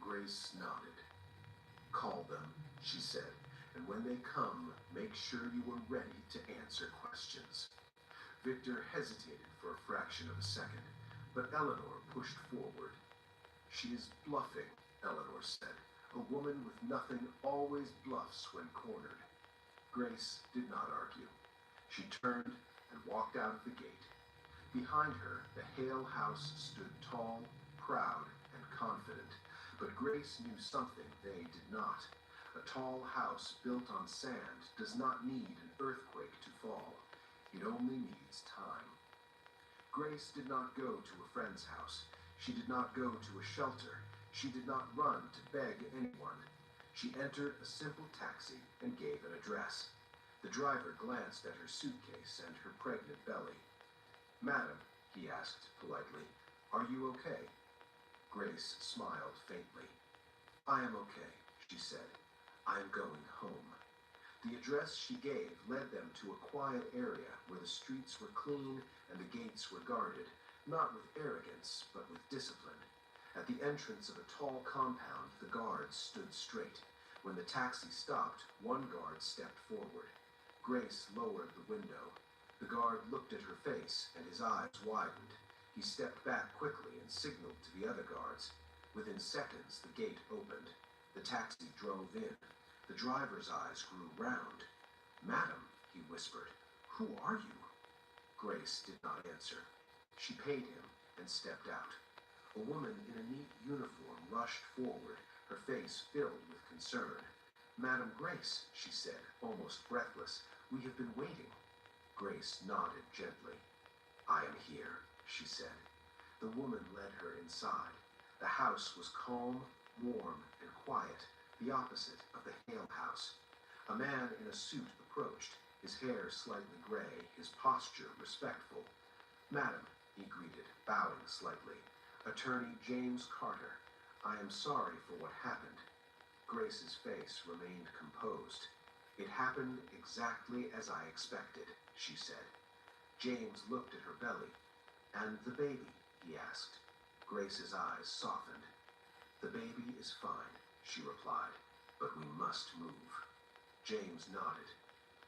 Grace nodded. Call them, she said, and when they come, make sure you are ready to answer questions. Victor hesitated for a fraction of a second, but Eleanor pushed forward. She is bluffing, Eleanor said. A woman with nothing always bluffs when cornered. Grace did not argue. She turned and walked out of the gate. Behind her, the Hale house stood tall, proud, and confident, but Grace knew something they did not. A tall house built on sand does not need an earthquake to fall. It only needs time. Grace did not go to a friend's house. She did not go to a shelter. She did not run to beg anyone. She entered a simple taxi and gave an address. The driver glanced at her suitcase and her pregnant belly. Madam, he asked politely, are you okay? Grace smiled faintly. I am okay, she said. I am going home. The address she gave led them to a quiet area where the streets were clean and the gates were guarded, not with arrogance, but with discipline. At the entrance of a tall compound, the guards stood straight. When the taxi stopped, one guard stepped forward. Grace lowered the window. The guard looked at her face, and his eyes widened. He stepped back quickly and signaled to the other guards. Within seconds, the gate opened. The taxi drove in. The driver's eyes grew round. "Madam," he whispered, "who are you?" Grace did not answer. She paid him and stepped out. A woman in a neat uniform rushed forward, her face filled with concern. "Madam Grace," she said, almost breathless, "we have been waiting." Grace nodded gently. "I am here," she said. The woman led her inside. The house was calm, warm, and quiet, the opposite of the Hale house. A man in a suit approached, his hair slightly gray, his posture respectful. "Madam," he greeted, bowing slightly. "Attorney James Carter. I am sorry for what happened." Grace's face remained composed. "It happened exactly as I expected," she said. James looked at her belly. "And the baby?" he asked. Grace's eyes softened. "The baby is fine," she replied, "but we must move." James nodded.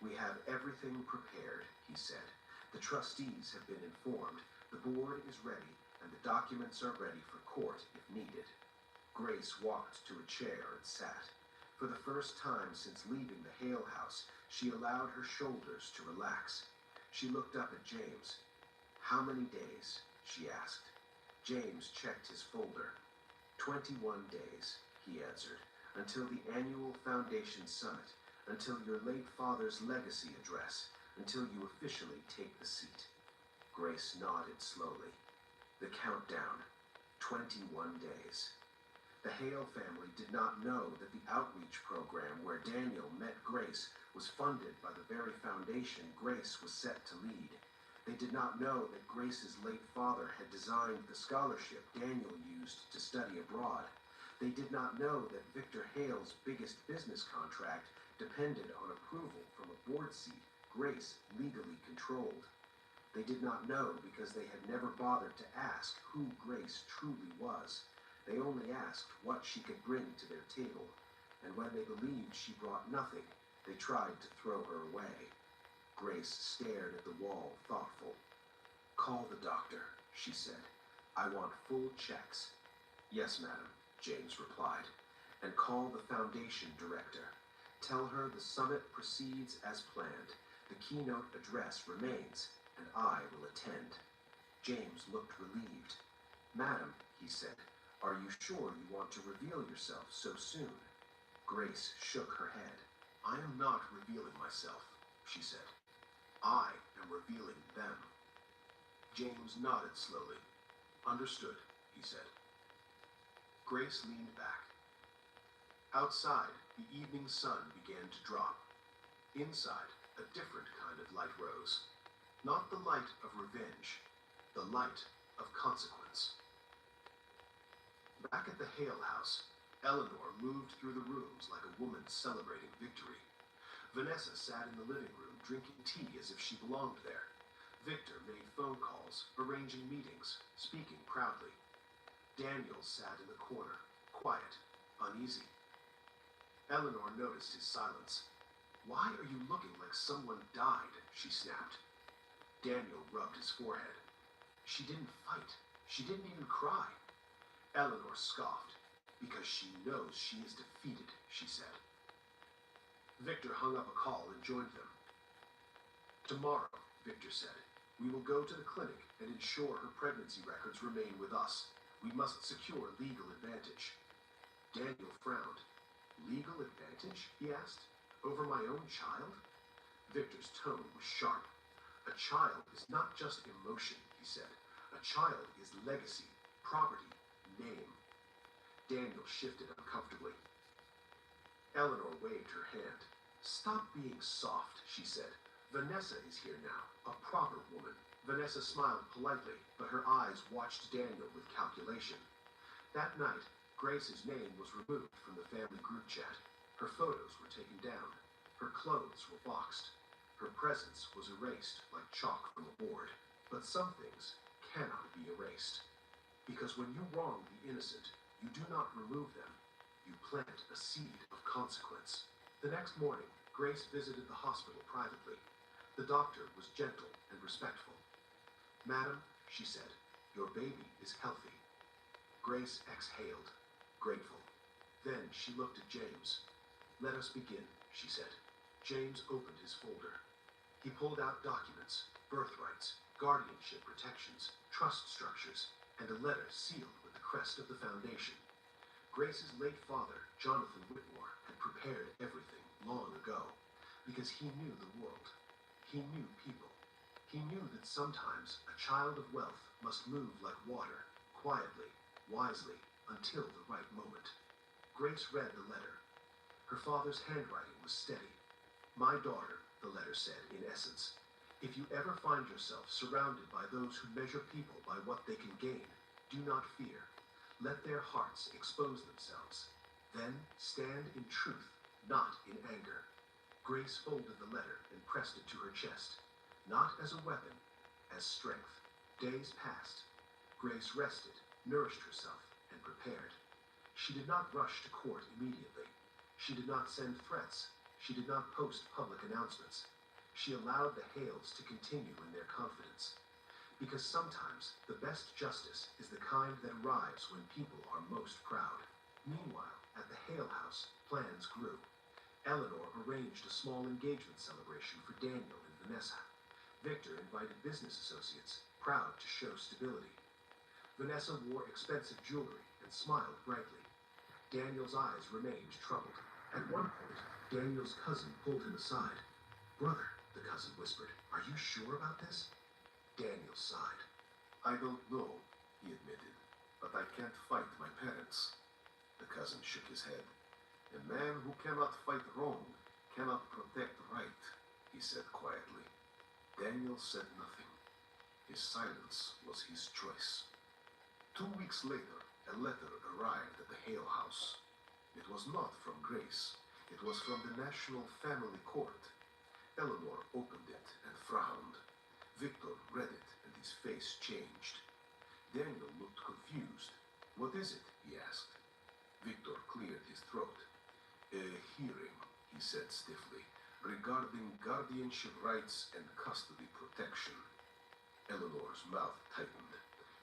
"We have everything prepared," he said. "The trustees have been informed. The board is ready, and the documents are ready for court if needed." Grace walked to a chair and sat. For the first time since leaving the Hale house, she allowed her shoulders to relax. She looked up at James. "How many days?" she asked. James checked his folder. 21 days, he answered, "until the annual Foundation Summit, until your late father's legacy address, until you officially take the seat." Grace nodded slowly. The countdown, 21 days. The Hale family did not know that the outreach program where Daniel met Grace was funded by the very foundation Grace was set to lead. They did not know that Grace's late father had designed the scholarship Daniel used to study abroad. They did not know that Victor Hale's biggest business contract depended on approval from a board seat Grace legally controlled. They did not know because they had never bothered to ask who Grace truly was. They only asked what she could bring to their table, and when they believed she brought nothing, they tried to throw her away. Grace stared at the wall, thoughtful. "Call the doctor," she said. "I want full checks." "Yes, madam," James replied. "And call the foundation director. Tell her the summit proceeds as planned. The keynote address remains, and I will attend." James looked relieved. "Madam," he said, "are you sure you want to reveal yourself so soon?" Grace shook her head. "I am not revealing myself," she said. "I am revealing them." James nodded slowly. "Understood," he said. Grace leaned back. Outside, the evening sun began to drop. Inside, a different kind of light rose. Not the light of revenge, the light of consequence. Back at the Hale house, Eleanor moved through the rooms like a woman celebrating victory. Vanessa sat in the living room drinking tea as if she belonged there. Victor made phone calls, arranging meetings, speaking proudly. Daniel sat in the corner, quiet, uneasy. Eleanor noticed his silence. "Why are you looking like someone died?" she snapped. Daniel rubbed his forehead. "She didn't fight. She didn't even cry." Eleanor scoffed. "Because she knows she is defeated," she said. Victor hung up a call and joined them. "Tomorrow," Victor said, "we will go to the clinic and ensure her pregnancy records remain with us. We must secure legal advantage." Daniel frowned. "Legal advantage?" he asked. "Over my own child?" Victor's tone was sharp. "A child is not just emotion," he said. "A child is legacy, property, name." Daniel shifted uncomfortably. Eleanor waved her hand. "Stop being soft," she said. "Vanessa is here now, a proper woman." Vanessa smiled politely, but her eyes watched Daniel with calculation. That night, Grace's name was removed from the family group chat. Her photos were taken down. Her clothes were boxed. Her presence was erased like chalk from a board. But some things cannot be erased. Because when you wrong the innocent, you do not remove them. You plant a seed of consequence. The next morning, Grace visited the hospital privately. The doctor was gentle and respectful. "Madam," she said, "your baby is healthy." Grace exhaled, grateful. Then she looked at James. "Let us begin," she said. James opened his folder. He pulled out documents, birthrights, guardianship protections, trust structures, and a letter sealed with the crest of the foundation. Grace's late father, Jonathan Whitmore, had prepared everything long ago because he knew the world. He knew people. He knew that sometimes a child of wealth must move like water, quietly, wisely, until the right moment. Grace read the letter. Her father's handwriting was steady. "My daughter," the letter said in essence, "if you ever find yourself surrounded by those who measure people by what they can gain, do not fear. Let their hearts expose themselves. Then stand in truth, not in anger." Grace folded the letter and pressed it to her chest, not as a weapon, as strength. Days passed. Grace rested, nourished herself, and prepared. She did not rush to court immediately. She did not send threats. She did not post public announcements. She allowed the Hales to continue in their confidence. Because sometimes the best justice is the kind that arrives when people are most proud. Meanwhile, at the Hale house, plans grew. Eleanor arranged a small engagement celebration for Daniel and Vanessa. Victor invited business associates, proud to show stability. Vanessa wore expensive jewelry and smiled brightly. Daniel's eyes remained troubled. At one point, Daniel's cousin pulled him aside. "Brother," the cousin whispered, "are you sure about this?" Daniel sighed. "I don't know," he admitted, "but I can't fight my parents." The cousin shook his head. "A man who cannot fight wrong cannot protect right," he said quietly. Daniel said nothing. His silence was his choice. 2 weeks later, a letter arrived at the Hale house. It was not from Grace. It was from the National Family Court. Eleanor opened it and frowned. Victor read it and his face changed. Daniel looked confused. "What is it?" he asked. Victor cleared his throat. "A hearing," he said stiffly, "regarding guardianship rights and custody protection." Eleanor's mouth tightened.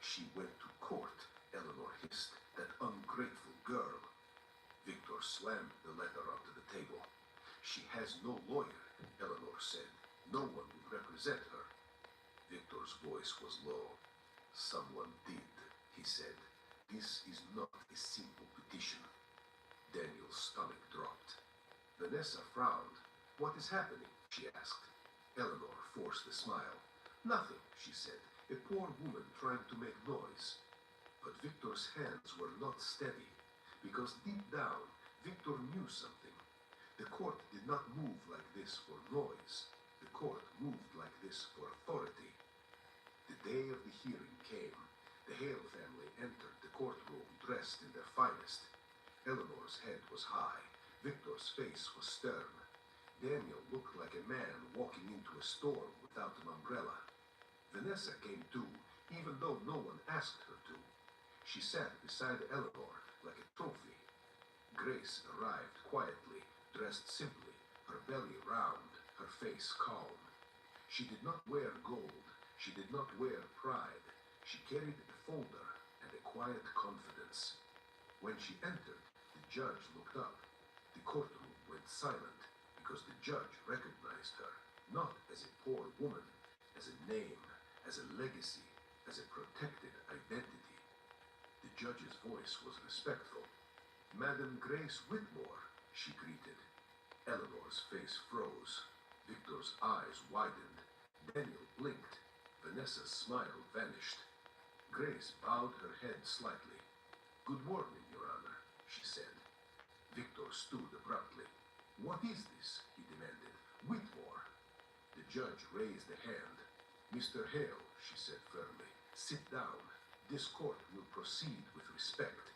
"She went to court," Eleanor hissed. "That ungrateful girl." Victor slammed the letter onto the table. "She has no lawyer," Eleanor said. "No one would represent her." Victor's voice was low. "Someone did," he said. "This is not a simple petition." Daniel's stomach dropped. Vanessa frowned. "What is happening?" she asked. Eleanor forced a smile. "Nothing," she said. "A poor woman trying to make noise." But Victor's hands were not steady, because deep down, Victor knew something. The court did not move like this for noise. The court moved like this for authority. The day of the hearing came. The Hale family entered the courtroom dressed in their finest. Eleanor's head was high. Victor's face was stern. Daniel looked like a man walking into a storm without an umbrella. Vanessa came too, even though no one asked her to. She sat beside Eleanor like a trophy. Grace arrived quietly, dressed simply, her belly round, her face calm. She did not wear gold. She did not wear pride. She carried a folder and a quiet confidence. When she entered, the judge looked up. The courtroom went silent because the judge recognized her, not as a poor woman, as a name, as a legacy, as a protected identity. The judge's voice was respectful. "Madam Grace Whitmore," she greeted. Eleanor's face froze. Victor's eyes widened. Daniel blinked. Vanessa's smile vanished. Grace bowed her head slightly. "Good morning, Your Honor," she said. Victor stood abruptly. "What is this?" he demanded. "Whitmore." The judge raised a hand. "Mr. Hale," she said firmly, "sit down. This court will proceed with respect."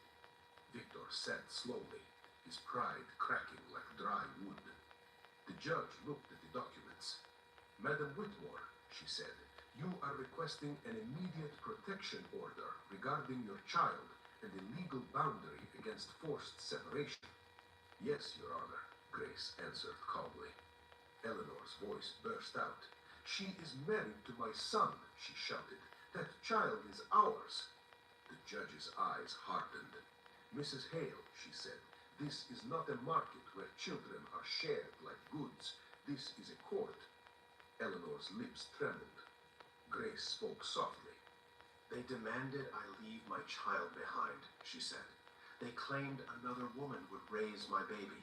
Victor sat slowly, his pride cracking like dry wood. The judge looked at the documents. "Madam Whitmore," she said, "you are requesting an immediate protection order regarding your child and a legal boundary against forced separation." "Yes, Your Honor," Grace answered calmly. Eleanor's voice burst out. She is married to my son, she shouted. That child is ours. The judge's eyes hardened. Mrs. Hale, she said, this is not a market where children are shared like goods. This is a court. Eleanor's lips trembled. Grace spoke softly. They demanded I leave my child behind, she said. They claimed another woman would raise my baby.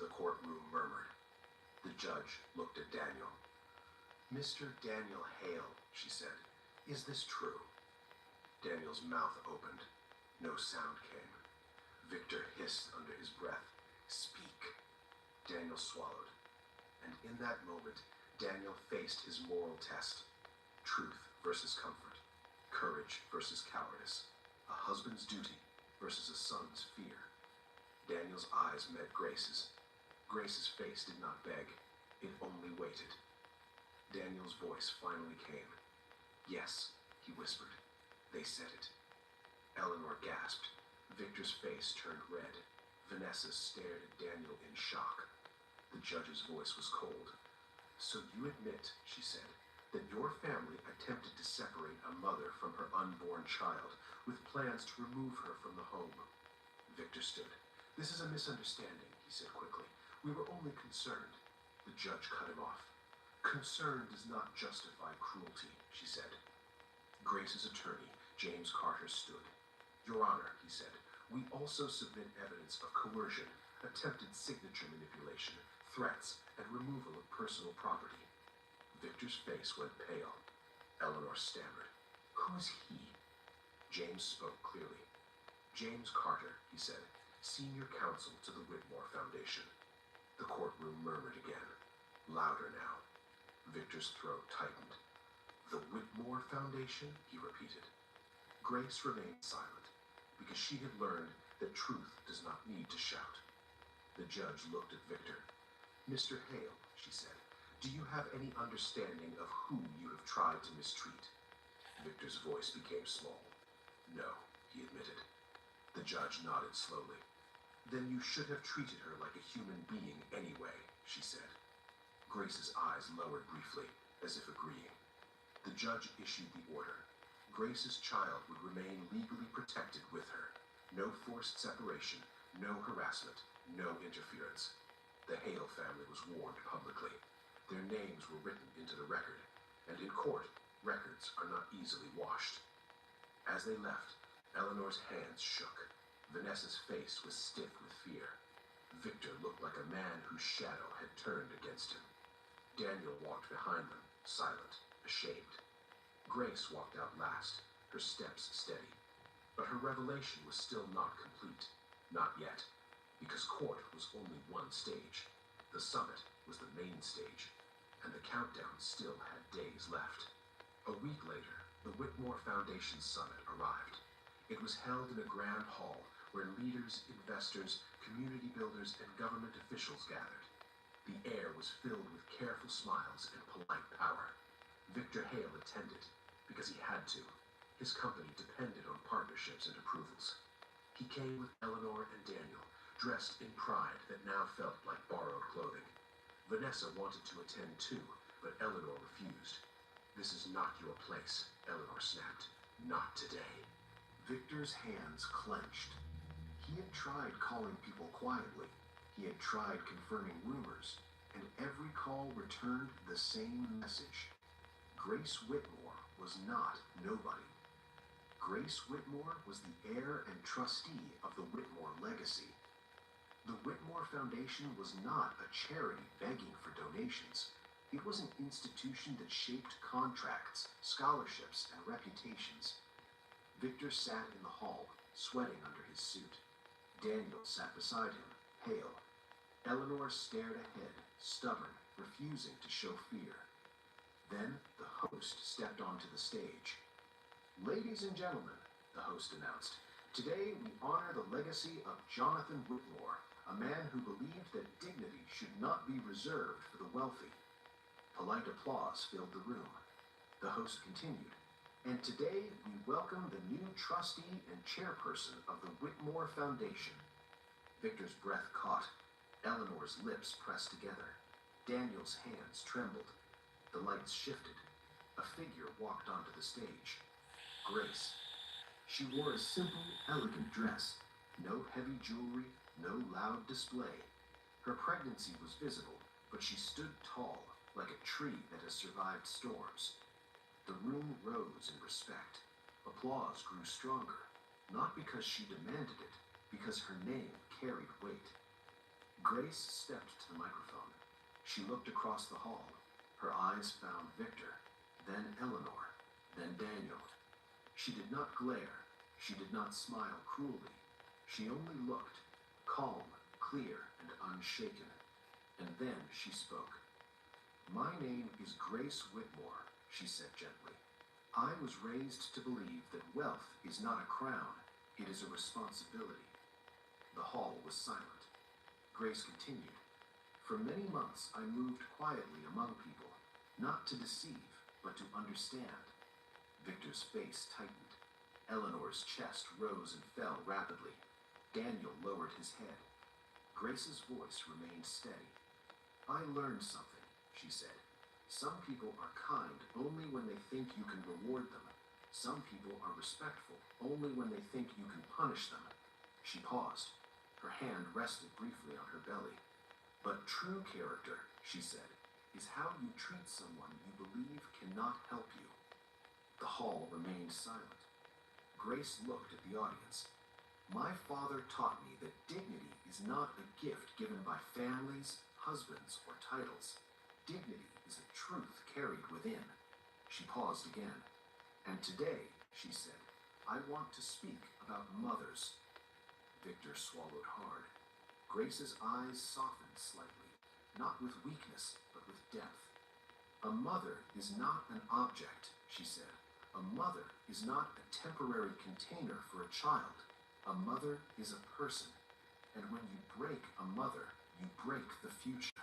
The courtroom murmured. The judge looked at Daniel. Mr. Daniel Hale, she said, is this true? Daniel's mouth opened. No sound came. Victor hissed under his breath. Speak. Daniel swallowed. And in that moment, Daniel faced his moral test. Truth versus comfort. Courage versus cowardice. A husband's duty versus a son's fear. Daniel's eyes met Grace's. Grace's face did not beg. It only waited. Daniel's voice finally came. Yes, he whispered. They said it. Eleanor gasped. Victor's face turned red. Vanessa stared at Daniel in shock. The judge's voice was cold. So you admit, she said, that your family attempted to separate a mother from her unborn child with plans to remove her from the home. Victor stood. This is a misunderstanding, he said quickly. We were only concerned. The judge cut him off. Concern does not justify cruelty, she said. Grace's attorney, James Carter, stood. Your Honor, he said, we also submit evidence of coercion, attempted signature manipulation, threats, and removal of personal property. Victor's face went pale. Eleanor stammered. Who is he? James spoke clearly. James Carter, he said, senior counsel to the Whitmore Foundation. The courtroom murmured again, louder now. Victor's throat tightened. The Whitmore Foundation, he repeated. Grace remained silent, because she had learned that truth does not need to shout. The judge looked at Victor. Mr. Hale, she said, do you have any understanding of who you have tried to mistreat? Victor's voice became small. No, he admitted. The judge nodded slowly. Then you should have treated her like a human being anyway, she said. Grace's eyes lowered briefly, as if agreeing. The judge issued the order. Grace's child would remain legally protected with her. No forced separation, no harassment, no interference. The Hale family was warned publicly. Their names were written into the record, and in court, records are not easily washed. As they left, Eleanor's hands shook. Vanessa's face was stiff with fear. Victor looked like a man whose shadow had turned against him. Daniel walked behind them, silent, ashamed. Grace walked out last, her steps steady. But her revelation was still not complete. Not yet, because court was only one stage. The summit was the main stage, and the countdown still had days left. A week later, the Whitmore Foundation Summit arrived. It was held in a grand hall where leaders, investors, community builders, and government officials gathered. The air was filled with careful smiles and polite power. Victor Hale attended, because he had to. His company depended on partnerships and approvals. He came with Eleanor and Daniel, dressed in pride that now felt like borrowed clothing. Vanessa wanted to attend too, but Eleanor refused. This is not your place, Eleanor snapped. Not today. Victor's hands clenched. He had tried calling people quietly. He had tried confirming rumors, and every call returned the same message. Grace Whitmore was not nobody. Grace Whitmore was the heir and trustee of the Whitmore legacy. The Whitmore Foundation was not a charity begging for donations. It was an institution that shaped contracts, scholarships, and reputations. Victor sat in the hall, sweating under his suit. Daniel sat beside him, pale. Eleanor stared ahead, stubborn, refusing to show fear. Then the host stepped onto the stage. Ladies and gentlemen, the host announced, today we honor the legacy of Jonathan Whitmore, a man who believed that dignity should not be reserved for the wealthy. Polite applause filled the room. The host continued, and today we welcome the new trustee and chairperson of the Whitmore Foundation. Victor's breath caught. Eleanor's lips pressed together. Daniel's hands trembled. The lights shifted. A figure walked onto the stage. Grace. She wore a simple, elegant dress. No heavy jewelry, no loud display. Her pregnancy was visible, but she stood tall, like a tree that has survived storms. The room rose in respect. Applause grew stronger, not because she demanded it, because her name carried weight. Grace stepped to the microphone. She looked across the hall. Her eyes found Victor, then Eleanor, then Daniel. She did not glare. She did not smile cruelly. She only looked, calm, clear, and unshaken. And then she spoke. "My name is Grace Whitmore," she said gently. "I was raised to believe that wealth is not a crown, it is a responsibility." The hall was silent. Grace continued. "For many months I moved quietly among people, not to deceive, but to understand." Victor's face tightened. Eleanor's chest rose and fell rapidly. Daniel lowered his head. Grace's voice remained steady. "I learned something," she said. "Some people are kind only when they think you can reward them. Some people are respectful only when they think you can punish them." She paused. Her hand rested briefly on her belly. "But true character," she said, "is how you treat someone you believe cannot help you." The hall remained silent. Grace looked at the audience. "My father taught me that dignity is not a gift given by families, husbands, or titles. Dignity is a truth carried within." She paused again. "And today," she said, "I want to speak about mothers." Victor swallowed hard. Grace's eyes softened slightly, not with weakness, but with depth. "A mother is not an object," she said. "A mother is not a temporary container for a child. A mother is a person. And when you break a mother, you break the future."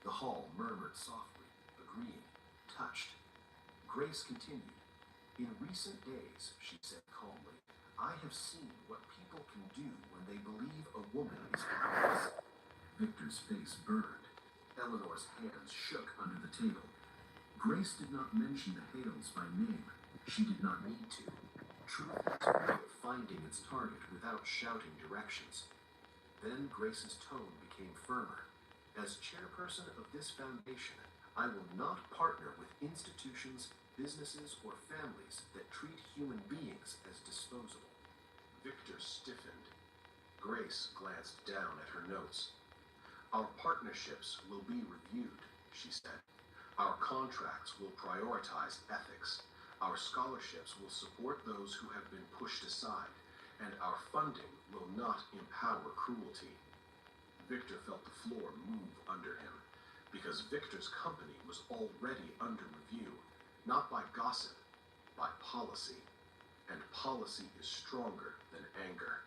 The hall murmured softly, agreeing, touched. Grace continued. "In recent days," she said calmly, "I have seen what people can do when they believe a woman is powerless." Victor's face burned. Eleanor's hands shook under the table. Grace did not mention the Hales by name. She did not need to. Truth is a way of finding its target without shouting directions. Then Grace's tone became firmer. "As chairperson of this foundation, I will not partner with institutions, businesses, or families that treat human beings as disposable." Victor stiffened. Grace glanced down at her notes. "Our partnerships will be reviewed," she said. "Our contracts will prioritize ethics. Our scholarships will support those who have been pushed aside, and our funding will not empower cruelty." Victor felt the floor move under him, because Victor's company was already under review, not by gossip, by policy. And policy is stronger than anger.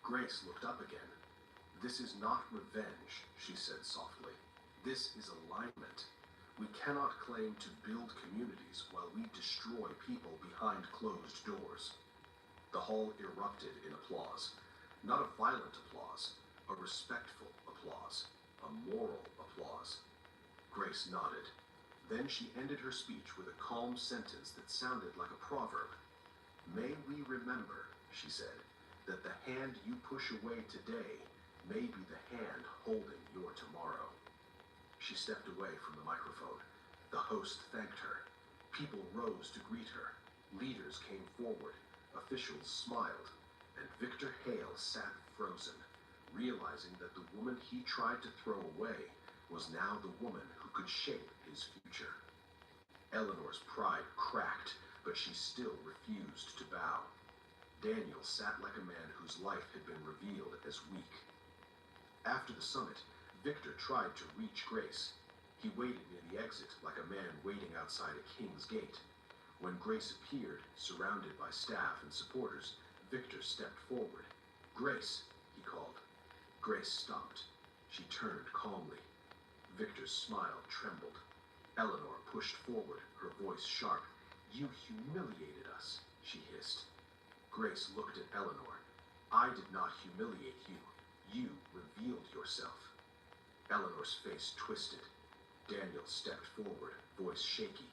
Grace looked up again. "This is not revenge," she said softly. "This is alignment. We cannot claim to build communities while we destroy people behind closed doors." The hall erupted in applause. Not a violent applause, a respectful applause, a moral applause. Grace nodded. Then she ended her speech with a calm sentence that sounded like a proverb. "May we remember," she said, "that the hand you push away today may be the hand holding your tomorrow." She stepped away from the microphone. The host thanked her. People rose to greet her. Leaders came forward. Officials smiled. And Victor Hale sat frozen, realizing that the woman he tried to throw away was now the woman who could shape his future. Eleanor's pride cracked, but she still refused to bow. Daniel sat like a man whose life had been revealed as weak. After the summit, Victor tried to reach Grace. He waited near the exit like a man waiting outside a king's gate. When Grace appeared, surrounded by staff and supporters, Victor stepped forward. "Grace," he called. Grace stopped. She turned calmly. Victor's smile trembled. Eleanor pushed forward, her voice sharp. "You humiliated us," she hissed. Grace looked at Eleanor. "I did not humiliate you. You revealed yourself." Eleanor's face twisted. Daniel stepped forward, voice shaky.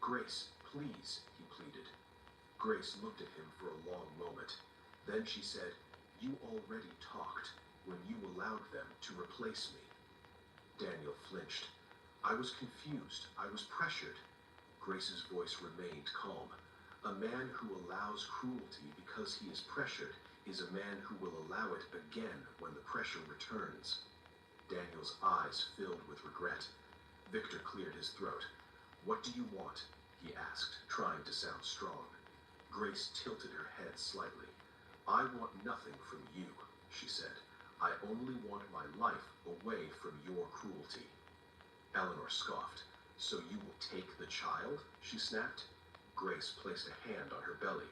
"Grace, please," he pleaded. Grace looked at him for a long moment. Then she said, "You already talked when you allowed them to replace me." Daniel flinched. "I was confused. I was pressured." Grace's voice remained calm. "A man who allows cruelty because he is pressured is a man who will allow it again when the pressure returns." Daniel's eyes filled with regret. Victor cleared his throat. "What do you want?" he asked, trying to sound strong. Grace tilted her head slightly. "I want nothing from you," she said. "I only want my life away from your cruelty." Eleanor scoffed. "So you will take the child?" she snapped. Grace placed a hand on her belly.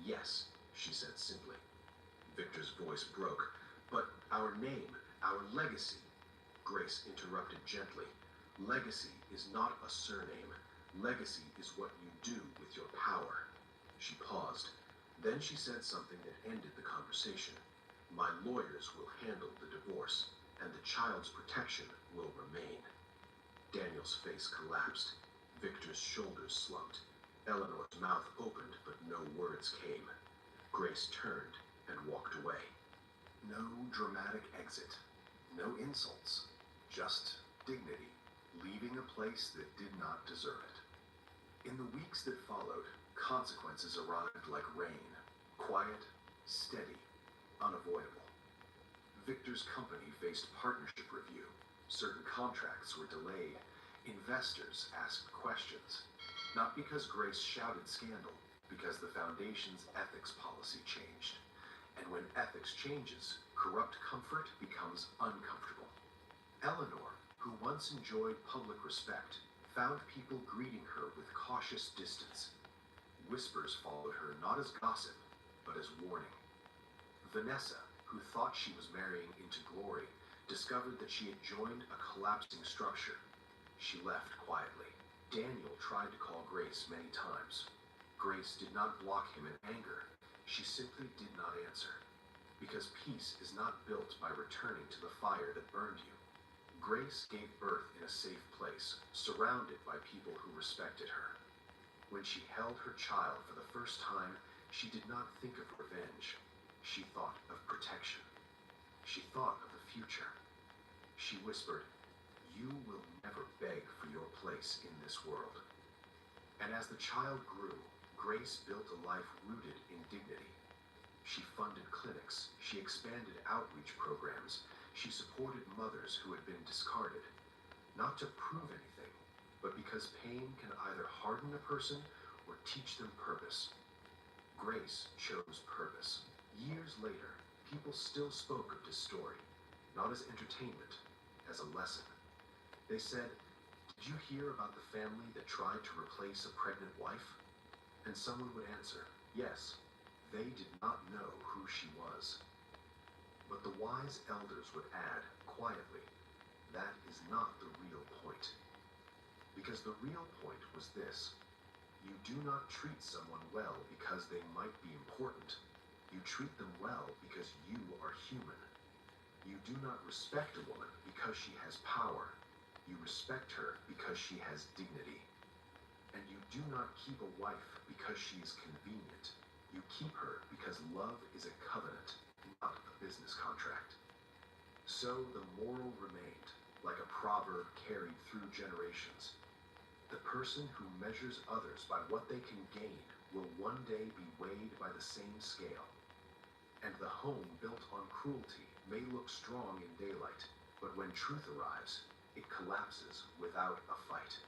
"Yes," she said simply. Victor's voice broke. "But our name, our legacy." Grace interrupted gently. "Legacy is not a surname. Legacy is what you do with your power." She paused. Then she said something that ended the conversation. "My lawyers will handle the divorce, and the child's protection will remain." Daniel's face collapsed. Victor's shoulders slumped. Eleanor's mouth opened, but no words came. Grace turned and walked away. No dramatic exit. No insults. Just dignity, leaving a place that did not deserve it. In the weeks that followed, consequences arrived like rain. Quiet, steady, unavoidable. Victor's company faced partnership review. Certain contracts were delayed. Investors asked questions. Not because Grace shouted scandal, because the foundation's ethics policy changed. And when ethics changes, corrupt comfort becomes uncomfortable. Eleanor, who once enjoyed public respect, found people greeting her with cautious distance. Whispers followed her not as gossip, but as warning. Vanessa, who thought she was marrying into glory, discovered that she had joined a collapsing structure. She left quietly. Daniel tried to call Grace many times. Grace did not block him in anger. She simply did not answer. Because peace is not built by returning to the fire that burned you. Grace gave birth in a safe place, surrounded by people who respected her. When she held her child for the first time, she did not think of revenge. She thought of protection. She thought of the future. She whispered, "You will never beg for your place in this world." And as the child grew, Grace built a life rooted in dignity. She funded clinics. She expanded outreach programs. She supported mothers who had been discarded. Not to prove anything, but because pain can either harden a person or teach them purpose. Grace chose purpose. Years later, people still spoke of this story, not as entertainment, as a lesson. They said, "Did you hear about the family that tried to replace a pregnant wife?" And someone would answer, "Yes." They did not know who she was. But the wise elders would add, quietly, "That is not the real point." Because the real point was this: you do not treat someone well because they might be important. You treat them well because you are human. You do not respect a woman because she has power. You respect her because she has dignity. And you do not keep a wife because she is convenient. You keep her because love is a covenant, not a business contract. So the moral remained, like a proverb carried through generations. The person who measures others by what they can gain will one day be weighed by the same scale. And the home built on cruelty may look strong in daylight, but when truth arrives, it collapses without a fight.